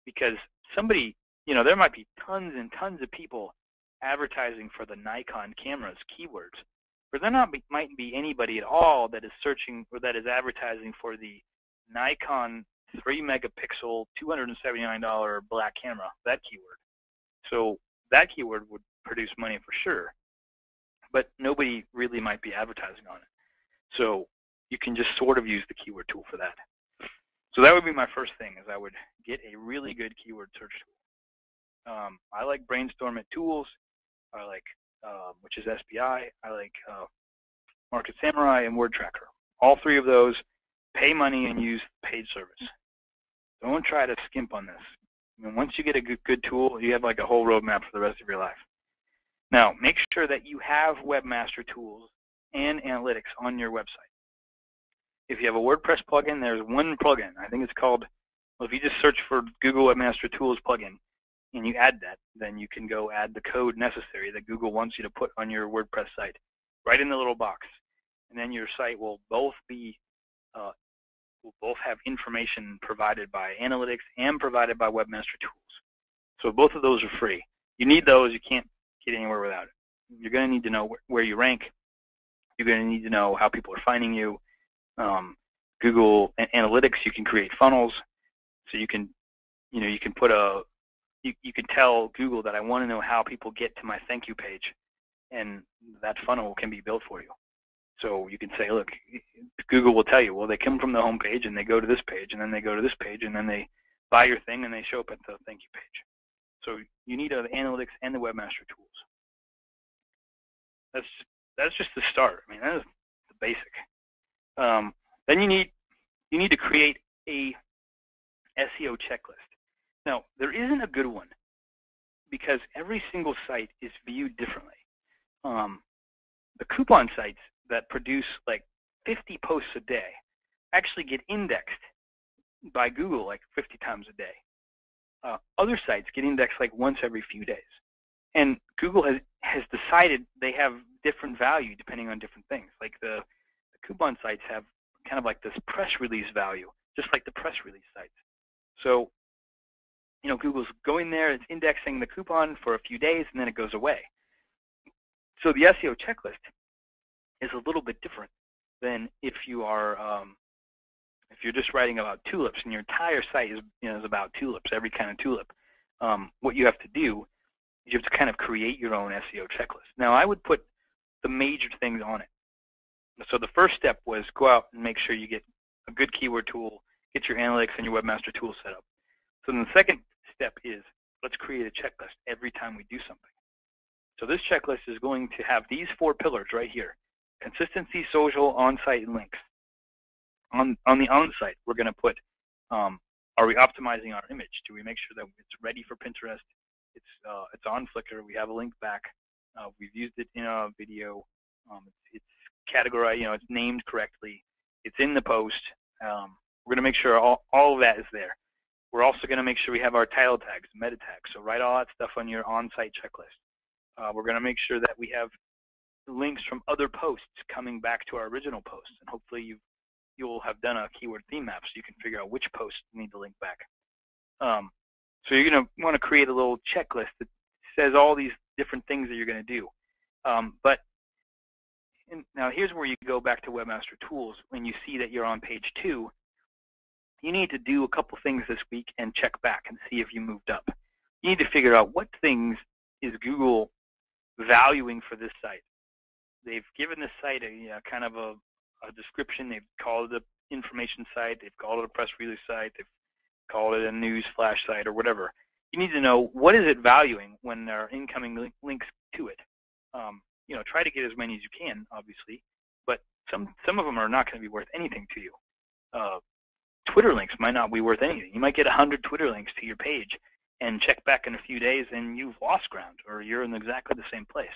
because somebody, there might be tons and tons of people advertising for the Nikon cameras keywords, but there might be anybody at all that is searching or that is advertising for the Nikon 3-megapixel, $279 black camera, that keyword. So that keyword would produce money for sure, but nobody really might be advertising on it. So you can just sort of use the keyword tool for that. So that would be my first thing, is I would get a really good keyword search tool. I like Brainstorm It Tools. I like, which is SPI. I like Market Samurai and Word Tracker. All three of those, pay money and use paid service. Don't try to skimp on this. Once you get a good tool, you have like a whole roadmap for the rest of your life. Now, make sure that you have Webmaster tools and analytics on your website. If you have a WordPress plugin, there's one plugin. I think it's called, well, if you just search for Google Webmaster Tools plugin and you add that, then you can go add the code necessary that Google wants you to put on your WordPress site right in the little box. And then your site will both have information provided by analytics and provided by Webmaster Tools. So both of those are free. You need those. You can't get anywhere without it. You're going to need to know where you rank. You're going to need to know how people are finding you. Google Analytics, you can create funnels, so you can put you can tell Google that I want to know how people get to my thank you page, and that funnel can be built for you. So you can say, look, Google will tell you, well, they come from the home page and they go to this page, and then they go to this page, and then they buy your thing and they show up at the thank you page. So you need the analytics and the Webmaster tools. That's just the start. I mean, that is the basic. Then you need to create a SEO checklist. Now, there isn't a good one because every single site is viewed differently. The coupon sites that produce like 50 posts a day actually get indexed by Google like 50 times a day. Other sites get indexed like once every few days. And Google has decided they have different value depending on different things. Like the coupon sites have kind of like this press release value, just like the press release sites. So, Google's going there, it's indexing the coupon for a few days, and then it goes away. So the SEO checklist is a little bit different than if you're just writing about tulips and your entire site is about tulips, every kind of tulip. What you have to do is you have to kind of create your own SEO checklist. Now, I would put the major things on it. So the first step was go out and make sure you get a good keyword tool, get your analytics and your Webmaster tool set up. So then the second step is let's create a checklist every time we do something. So this checklist is going to have these 4 pillars right here: consistency, social, on-site, and links. On the on-site, we're going to put, are we optimizing our image? Do we make sure that it's ready for Pinterest? It's on Flickr. We have a link back. We've used it in a video. It's categorized, it's named correctly. It's in the post. We're going to make sure all of that is there. We're also going to make sure we have our title tags, meta tags. So write all that stuff on your on-site checklist. We're going to make sure that we have links from other posts coming back to our original posts, and hopefully you'll have done a keyword theme map so you can figure out which posts need to link back. So you're going to want to create a little checklist that says all these different things that you're going to do. But now here's where you go back to Webmaster Tools. When you see that you're on page 2, you need to do a couple things this week and check back and see if you moved up. You need to figure out what things is Google valuing for this site. They've given this site a kind of a description. They've called it an information site. They've called it a press release site. They've called it a news flash site or whatever. You need to know what is it valuing when there are incoming links to it. Try to get as many as you can, obviously, but some of them are not going to be worth anything to you. Twitter links might not be worth anything. You might get 100 Twitter links to your page and check back in a few days and you've lost ground, or you're in exactly the same place.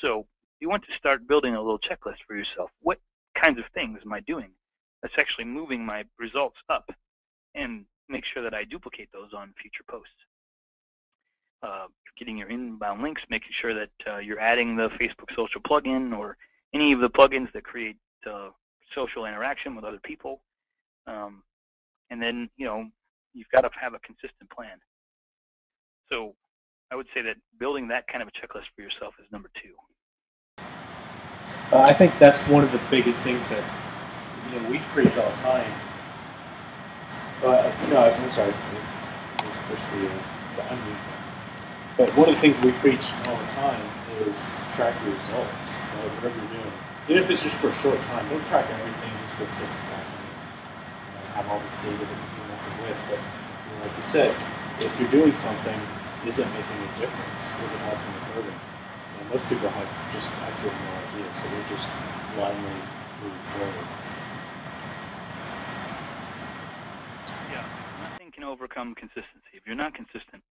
So you want to start building a little checklist for yourself. What kinds of things am I doing that's actually moving my results up, and make sure that I duplicate those on future posts. Getting your inbound links, making sure that you're adding the Facebook social plugin or any of the plugins that create social interaction with other people. And then, you've got to have a consistent plan. So I would say that building that kind of a checklist for yourself is number 2. I think that's one of the biggest things that we preach all the time. I'm sorry, I was pushing the unmute. But one of the things we preach all the time is track your results, whatever you're doing. Even if it's just for a short time, don't track everything just for the sake of tracking it. Have all this data that you do nothing with. But like you said, if you're doing something, is it making a difference? Is it helping or hurting? And most people have just absolutely no idea, so they're just blindly moving forward. Yeah, nothing can overcome consistency. If you're not consistent,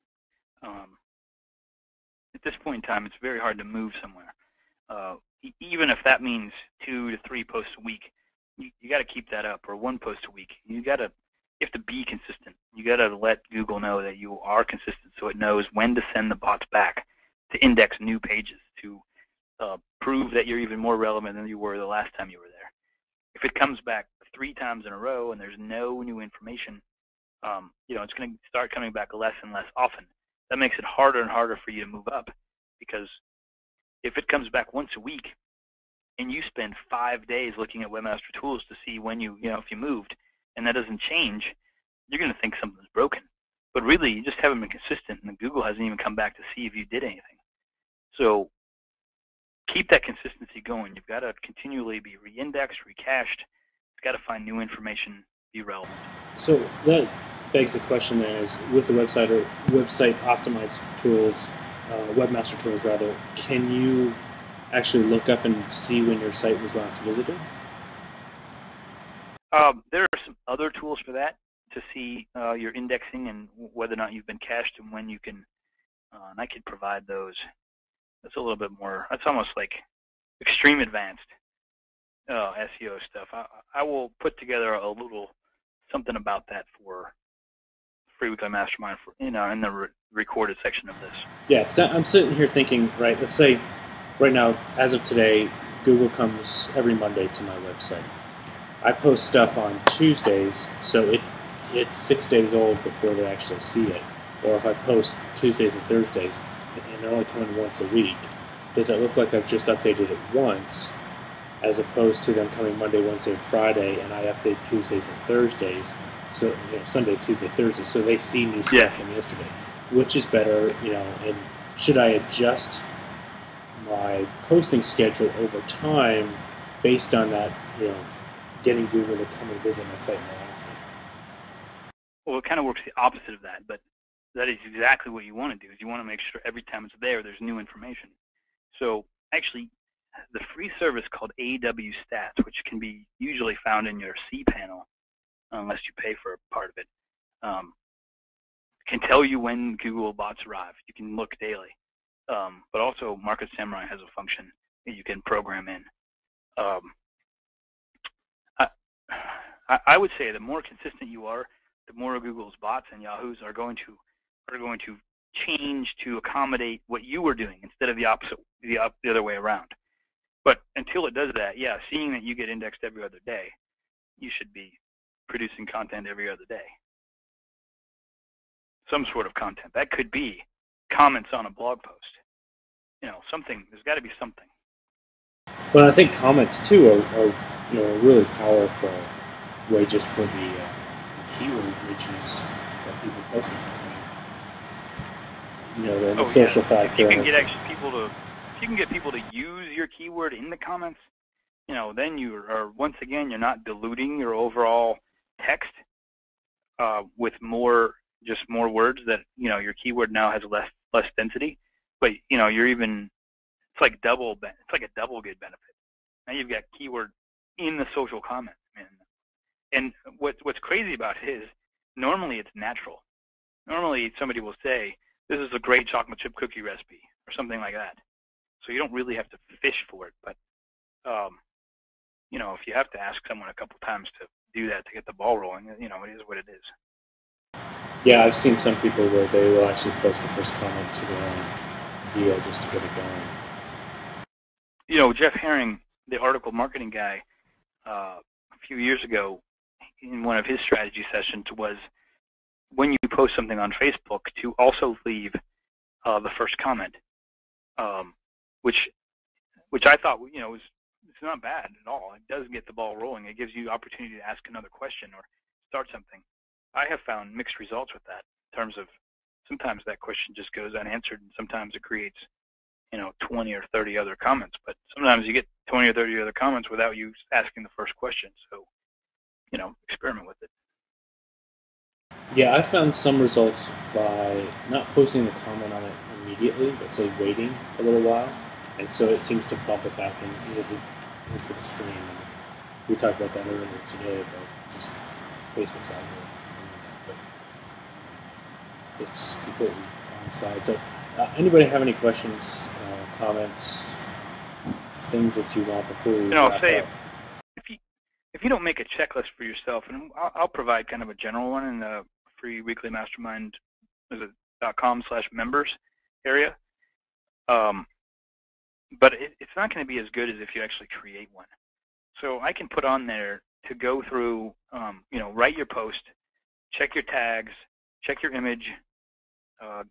at this point in time, it's very hard to move somewhere. Even if that means 2 to 3 posts a week, you got to keep that up, or 1 post a week. You have to be consistent. You got to let Google know that you are consistent, so it knows when to send the bots back to index new pages to prove that you're even more relevant than you were the last time you were there. If it comes back 3 times in a row and there's no new information, it's going to start coming back less and less often. That makes it harder and harder for you to move up, because if it comes back once a week and you spend 5 days looking at Webmaster Tools to see when if you moved, and that doesn't change, you're going to think something's broken. But really, you just haven't been consistent, and Google hasn't even come back to see if you did anything. So keep that consistency going. You've got to continually be re-indexed, recached. You've got to find new information, be relevant. So that begs the question then, is with the website optimized tools, Webmaster Tools rather, can you actually look up and see when your site was last visited? There are some other tools for that to see your indexing and whether or not you've been cached and when you can, and I could provide those. That's a little bit more, that's almost like extreme advanced SEO stuff. I will put together a little something about that for Free Weekly Mastermind in the recorded section of this. Yeah, because I'm sitting here thinking, right, let's say right now, as of today, Google comes every Monday to my website. I post stuff on Tuesdays, so it's 6 days old before they actually see it. Or if I post Tuesdays and Thursdays, and they're only coming once a week, does it look like I've just updated it once, as opposed to them coming Monday, Wednesday, and Friday, and I update Tuesdays and Thursdays, so Sunday, Tuesday, Thursday, so they see new stuff from yesterday. Which is better, and should I adjust my posting schedule over time based on that, getting Google to come and visit my site more often? Well, it kind of works the opposite of that, but that is exactly what you want to do, is you want to make sure every time it's there's new information. So actually, the free service called AW Stats, which can be usually found in your cPanel, unless you pay for a part of it, can tell you when Google bots arrive. You can look daily. But also Market Samurai has a function that you can program in. I would say the more consistent you are, the more Google's bots and Yahoo's are going to change to accommodate what you were doing instead of the other way around. But until it does that, seeing that you get indexed every other day, you should be producing content every other day. Some sort of content. That could be comments on a blog post. something. There's got to be something. Well, I think comments too are a really powerful way just for the keyword richness that people post about. The social factor. If you can get people to use your keyword in the comments, then you are, once again, you're not diluting your overall text with more words that, your keyword now has less density, but you're even, it's like a double good benefit. Now you've got keyword in the social comment, and what's crazy about it is normally it's natural. Normally somebody will say, this is a great chocolate chip cookie recipe or something like that. So you don't really have to fish for it, but if you have to ask someone a couple times to do that to get the ball rolling, it is what it is. Yeah, I've seen some people where they will actually post the first comment to their own deal just to get it going. Jeff Herring, the article marketing guy, a few years ago, in one of his strategy sessions, was when you post something on Facebook to also leave the first comment, which I thought it's not bad at all. It does get the ball rolling. It gives you opportunity to ask another question or start something. I have found mixed results with that in terms of sometimes that question just goes unanswered, and sometimes it creates 20 or 30 other comments. But sometimes you get 20 or 30 other comments without you asking the first question. So experiment with it. Yeah, I found some results by not posting the comment on it immediately, but say waiting a little while, and so it seems to bump it back into the stream. And we talked about that earlier today about just Facebook's algorithm, but it's completely on the side. So, anybody have any questions, comments, things that you want before we wrap up? If you don't make a checklist for yourself, and I'll provide kind of a general one in the free weekly mastermind, .com/members area, but it's not going to be as good as if you actually create one. So I can put on there to go through, write your post, check your tags, check your image,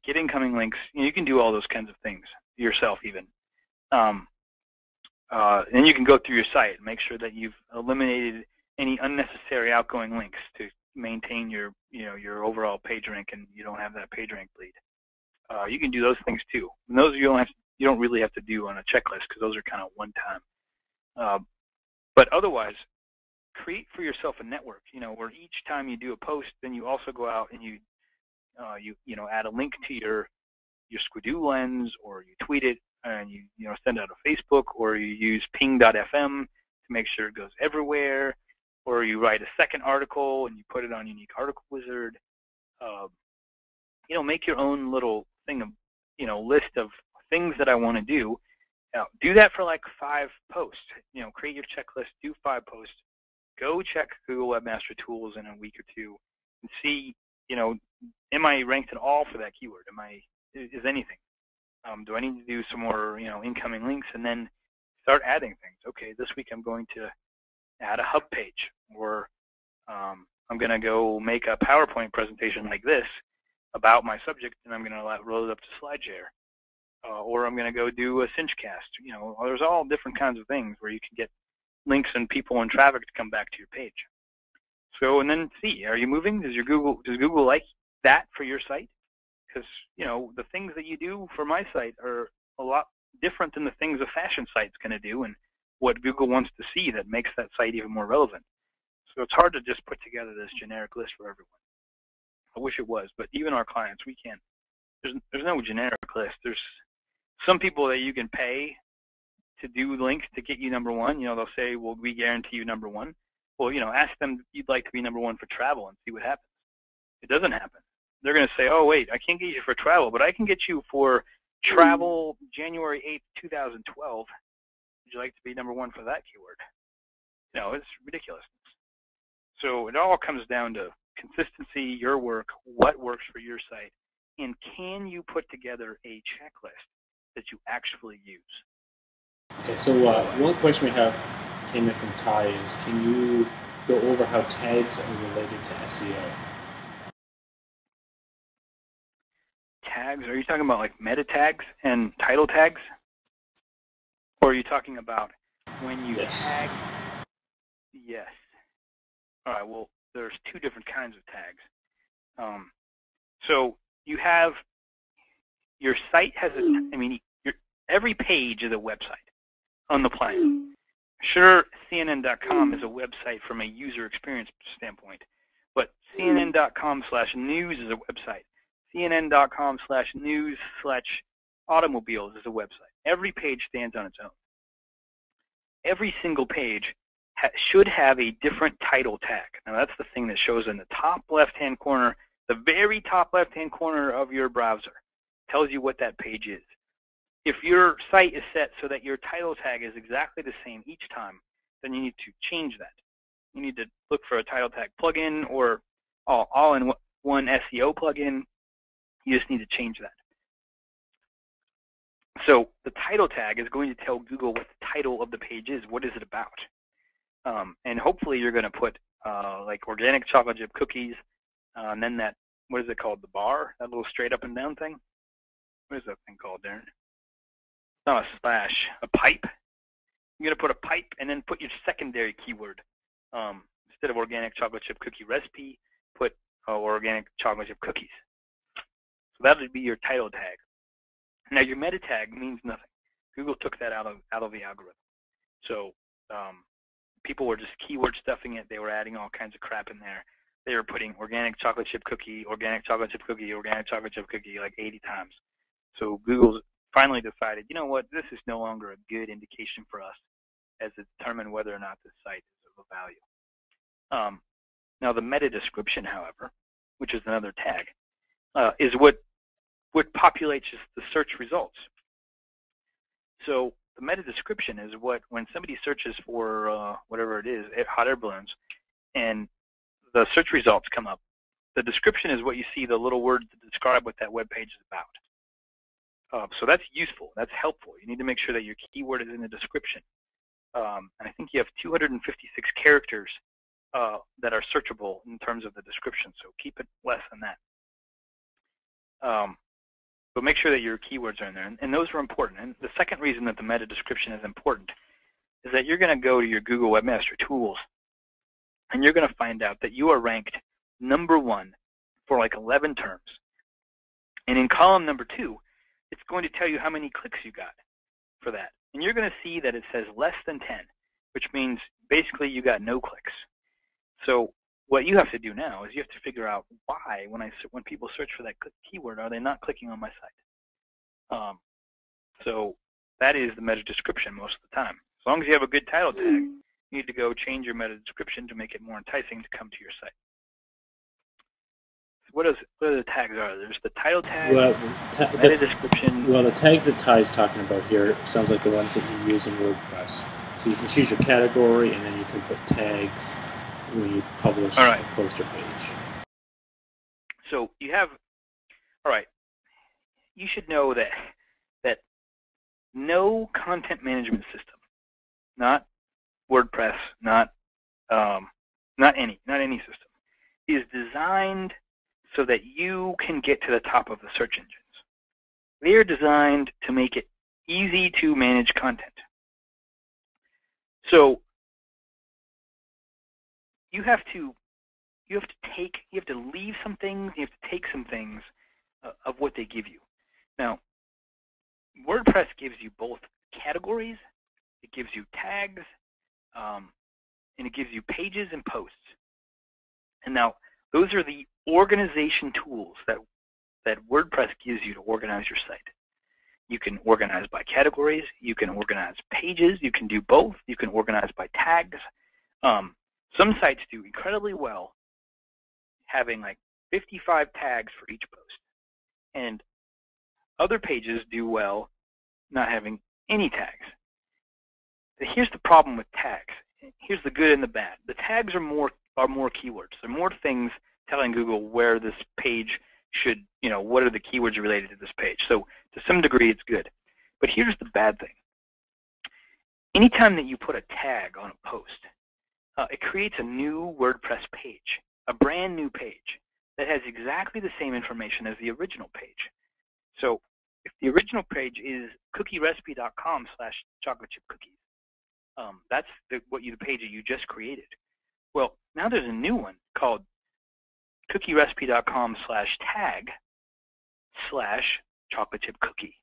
get incoming links. You can do all those kinds of things yourself even. Then you can go through your site and make sure that you've eliminated any unnecessary outgoing links to maintain your overall page rank, and you don't have that page rank bleed. You can do those things too. And those you don't really have to do on a checklist because those are kind of one time. But otherwise, create for yourself a network. Where each time you do a post, then you also go out and you add a link to your Squidoo lens, or you tweet it and you send out a Facebook, or you use ping.fm to make sure it goes everywhere, or you write a second article and you put it on Unique Article Wizard. Make your own little thing of, list of things that I want to do. Do that for like 5 posts. Create your checklist, do 5 posts. Go check Google Webmaster Tools in a week or two and see, am I ranked at all for that keyword? Is anything? Do I need to do some more, incoming links, and then start adding things? Okay, this week I'm going to add a hub page, or I'm going to go make a PowerPoint presentation like this about my subject, and I'm going to roll it up to SlideShare. Or I'm going to go do a Cinchcast. There's all different kinds of things where you can get links and people and traffic to come back to your page. So, and then see, are you moving? Does Google like that for your site? Because, the things that you do for my site are a lot different than the things a fashion site's going to do, and what Google wants to see that makes that site even more relevant. So it's hard to just put together this generic list for everyone. I wish it was, but even our clients, we can't. There's no generic list. There's some people that you can pay to do links to get you number one. They'll say, well, we guarantee you number one. Well, ask them if you'd like to be number one for travel and see what happens. It doesn't happen. They're going to say, oh, wait, I can't get you for travel, but I can get you for travel January 8th, 2012. Would you like to be number one for that keyword? It's ridiculous. So it all comes down to consistency, your work, what works for your site, and can you put together a checklist that you actually use? Okay, so one question we have came in from Ty is, can you go over how tags are related to SEO? Tags? Are you talking about like meta tags and title tags? Or are you talking about when you Yes. tag? Yes. All right, well, there's two different kinds of tags. So you have, your site has every page is a website on the planet. Sure, CNN.com is a website from a user experience standpoint, but CNN.com/news is a website. CNN.com/news/automobiles is a website. Every page stands on its own. Every single page should have a different title tag. Now, that's the thing that shows in the top left-hand corner, the very top left-hand corner of your browser. Tells you what that page is. If your site is set so that your title tag is exactly the same each time, then you need to change that. You need to look for a title tag plugin or all-in-one SEO plugin. You just need to change that. So the title tag is going to tell Google what the title of the page is. What is it about? And hopefully you're going to put like organic chocolate chip cookies, and then that, what is it called, the bar, that little straight up and down thing? What is that thing called, Darren? It's not a slash, a pipe. You're going to put a pipe and then put your secondary keyword. Instead of organic chocolate chip cookie recipe, put organic chocolate chip cookies. So that would be your title tag. Now your meta tag means nothing. Google took that out of the algorithm. So people were just keyword stuffing it. They were adding all kinds of crap in there. They were putting organic chocolate chip cookie, organic chocolate chip cookie, organic chocolate chip cookie like 80 times. So Google finally decided, you know what, this is no longer a good indication for us as to determine whether or not this site is of value. Now the meta description, however, which is another tag, is what populates the search results. So the meta description is what, when somebody searches for whatever it is, hot air balloons, and the search results come up, the description is what you see, the little words that describe what that web page is about. So that's useful. That's helpful. You need to make sure that your keyword is in the description. And I think you have 256 characters that are searchable in terms of the description, so keep it less than that. But make sure that your keywords are in there, and those are important. And the second reason that the meta description is important is that you're going to go to your Google Webmaster Tools, and you're going to find out that you are ranked #1 for like 11 terms. And in column number 2, it's going to tell you how many clicks you got for that. And you're going to see that it says less than 10, which means basically you got no clicks. So what you have to do now is you have to figure out why, when people search for that keyword, are they not clicking on my site? So that is the meta description most of the time. As long as you have a good title tag, you need to go change your meta description to make it more enticing to come to your site. So what are the tags are? There's the title tag, meta description. Well, the tags that Ty's talking about here sounds like the ones that you use in WordPress. So you can choose your category, and then you can put tags when you publish a poster page. So you have, all right, you should know that no content management system, not WordPress, not any system, is designed so that you can get to the top of the search engines. They are designed to make it easy to manage content. So you have to leave some things, you have to take some things of what they give you. Now, WordPress gives you both categories, it gives you tags, and it gives you pages and posts. And now, those are the organization tools that WordPress gives you to organize your site. You can organize by categories, you can organize pages, you can do both, you can organize by tags. Some sites do incredibly well having like 55 tags for each post. And other pages do well not having any tags. Here's the problem with tags. Here's the good and the bad. The tags are more keywords. They're more things telling Google where this page should, what are the keywords related to this page. So to some degree it's good. But here's the bad thing. Anytime that you put a tag on a post, it creates a new WordPress page, a brand new page that has exactly the same information as the original page. So if the original page is cookierecipe.com/chocolate-chip-cookies, that's the page that you just created. Well, now there's a new one called cookierecipe.com/tag/chocolate-chip-cookie.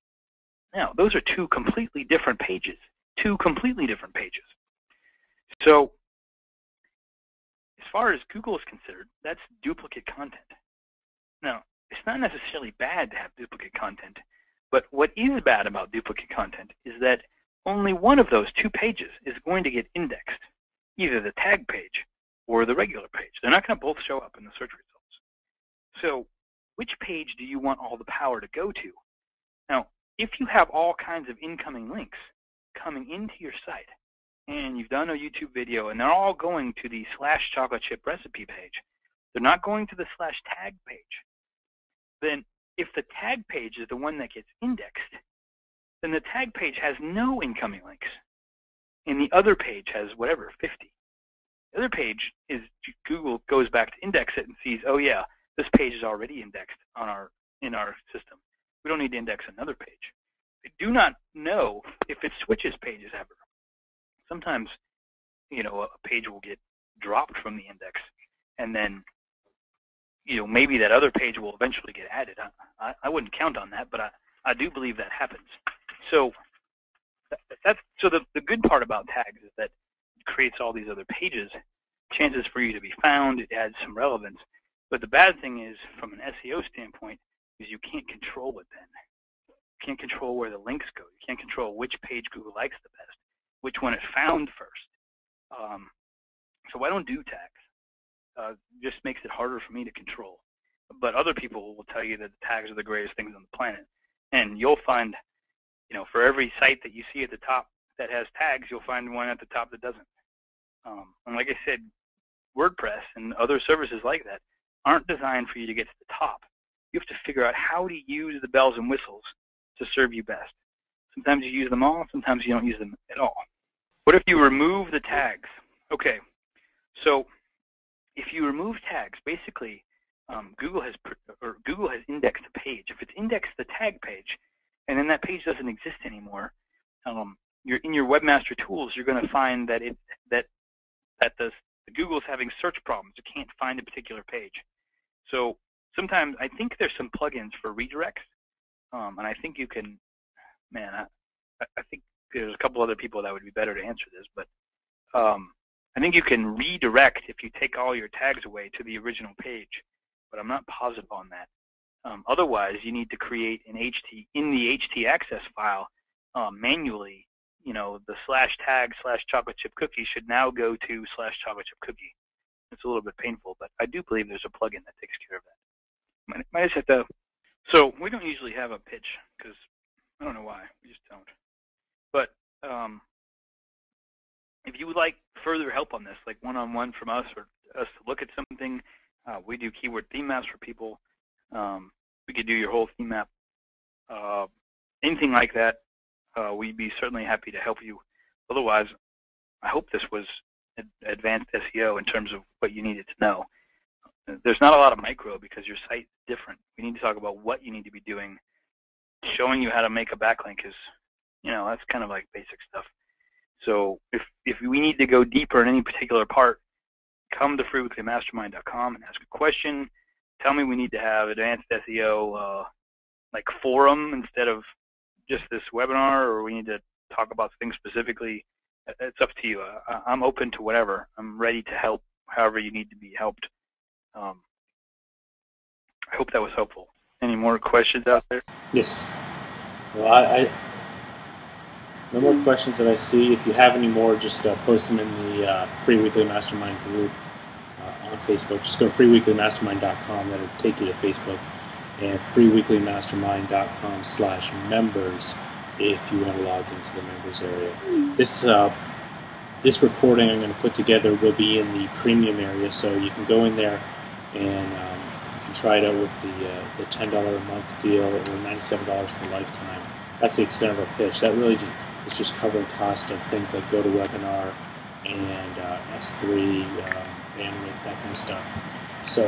Now, those are two completely different pages. So, as far as Google is considered, that's duplicate content. Now, it's not necessarily bad to have duplicate content, but what is bad about duplicate content is that only one of those two pages is going to get indexed, either the tag page or the regular page. They're not going to both show up in the search results. So, which page do you want all the power to go to? Now, if you have all kinds of incoming links coming into your site, and you've done a YouTube video, and they're all going to the /chocolate-chip-recipe page, they're not going to the /tag page, then if the tag page is the one that gets indexed, then the tag page has no incoming links, and the other page has whatever, 50. The other page is Google goes back to index it and sees, oh yeah, this page is already indexed in our system. We don't need to index another page. I do not know if it switches pages ever. Sometimes, a page will get dropped from the index, and then, maybe that other page will eventually get added. I wouldn't count on that, but I do believe that happens. So the good part about tags is that it creates all these other pages, chances for you to be found, it adds some relevance. But the bad thing is, from an SEO standpoint, is you can't control it then. You can't control where the links go. You can't control which page Google likes the best, which one it found first. So I don't do tags. Just makes it harder for me to control. But other people will tell you that the tags are the greatest things on the planet. And you'll find, for every site that you see at the top that has tags, you'll find one at the top that doesn't. And like I said, WordPress and other services like that aren't designed for you to get to the top. You have to figure out how to use the bells and whistles to serve you best. Sometimes you use them all, sometimes you don't use them at all. What if you remove the tags? Okay, so if you remove tags, basically Google has indexed a page. If it's indexed the tag page, and then that page doesn't exist anymore, you're in your Webmaster tools, you're going to find that the Google's having search problems. It can't find a particular page. So sometimes I think there's some plugins for redirects, and I think you can. Man, I think there's a couple other people that would be better to answer this, but I think you can redirect if you take all your tags away to the original page, but I'm not positive on that. Otherwise, you need to create an in the htaccess file manually. The /tag/chocolate-chip-cookie should now go to /chocolate-chip-cookie. It's a little bit painful, but I do believe there's a plugin that takes care of that. Might just have to. So we don't usually have a pitch because I don't know why. We just don't. But if you would like further help on this, like one-on-one from us or us to look at something, we do keyword theme maps for people. We could do your whole theme map. Anything like that, we'd be certainly happy to help you. Otherwise, I hope this was advanced SEO in terms of what you needed to know. There's not a lot of micro because your site is different. We need to talk about what you need to be doing. Showing you how to make a backlink is, that's kind of like basic stuff. So if we need to go deeper in any particular part, come to freeweeklymastermind.com and ask a question. Tell me we need to have advanced SEO like forum instead of just this webinar, or we need to talk about things specifically. It's up to you. I'm open to whatever. I'm ready to help however you need to be helped. I hope that was helpful. Any more questions out there? Yes. Well, no more questions that I see. If you have any more, just post them in the Free Weekly Mastermind group on Facebook. Just go to freeweeklymastermind.com. That'll take you to Facebook. And freeweeklymastermind.com/members if you want to log into the members area. This recording I'm going to put together will be in the premium area, so you can go in there and you can try it out with the $10 a month deal or $97 for lifetime. That's the extent of our pitch. That really is just covering cost of things like GoToWebinar and S3, bandwidth, that kind of stuff. So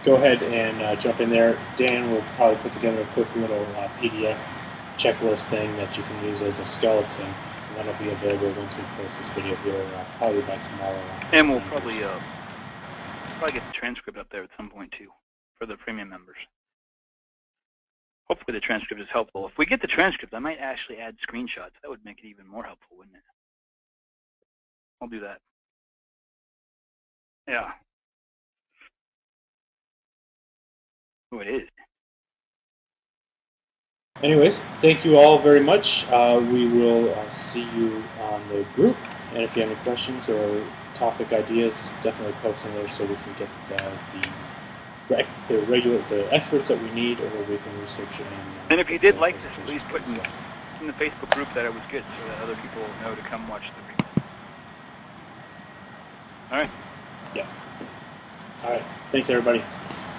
go ahead and jump in there. Dan will probably put together a quick little PDF checklist thing that you can use as a skeleton, and that'll be available once we post this video here, probably by tomorrow. And we'll probably get the transcript up there at some point too for the premium members. Hopefully the transcript is helpful. If we get the transcript, I might actually add screenshots. That would make it even more helpful, wouldn't it? I'll do that. Yeah. Oh, it is. Anyways, thank you all very much. We will see you on the group. And if you have any questions or topic ideas, definitely post them there so we can get the experts that we need, or we can research it. And if you did like this, please put in the Facebook group that it was good, so that other people know to come watch the replay. All right. Yeah. All right. Thanks, everybody.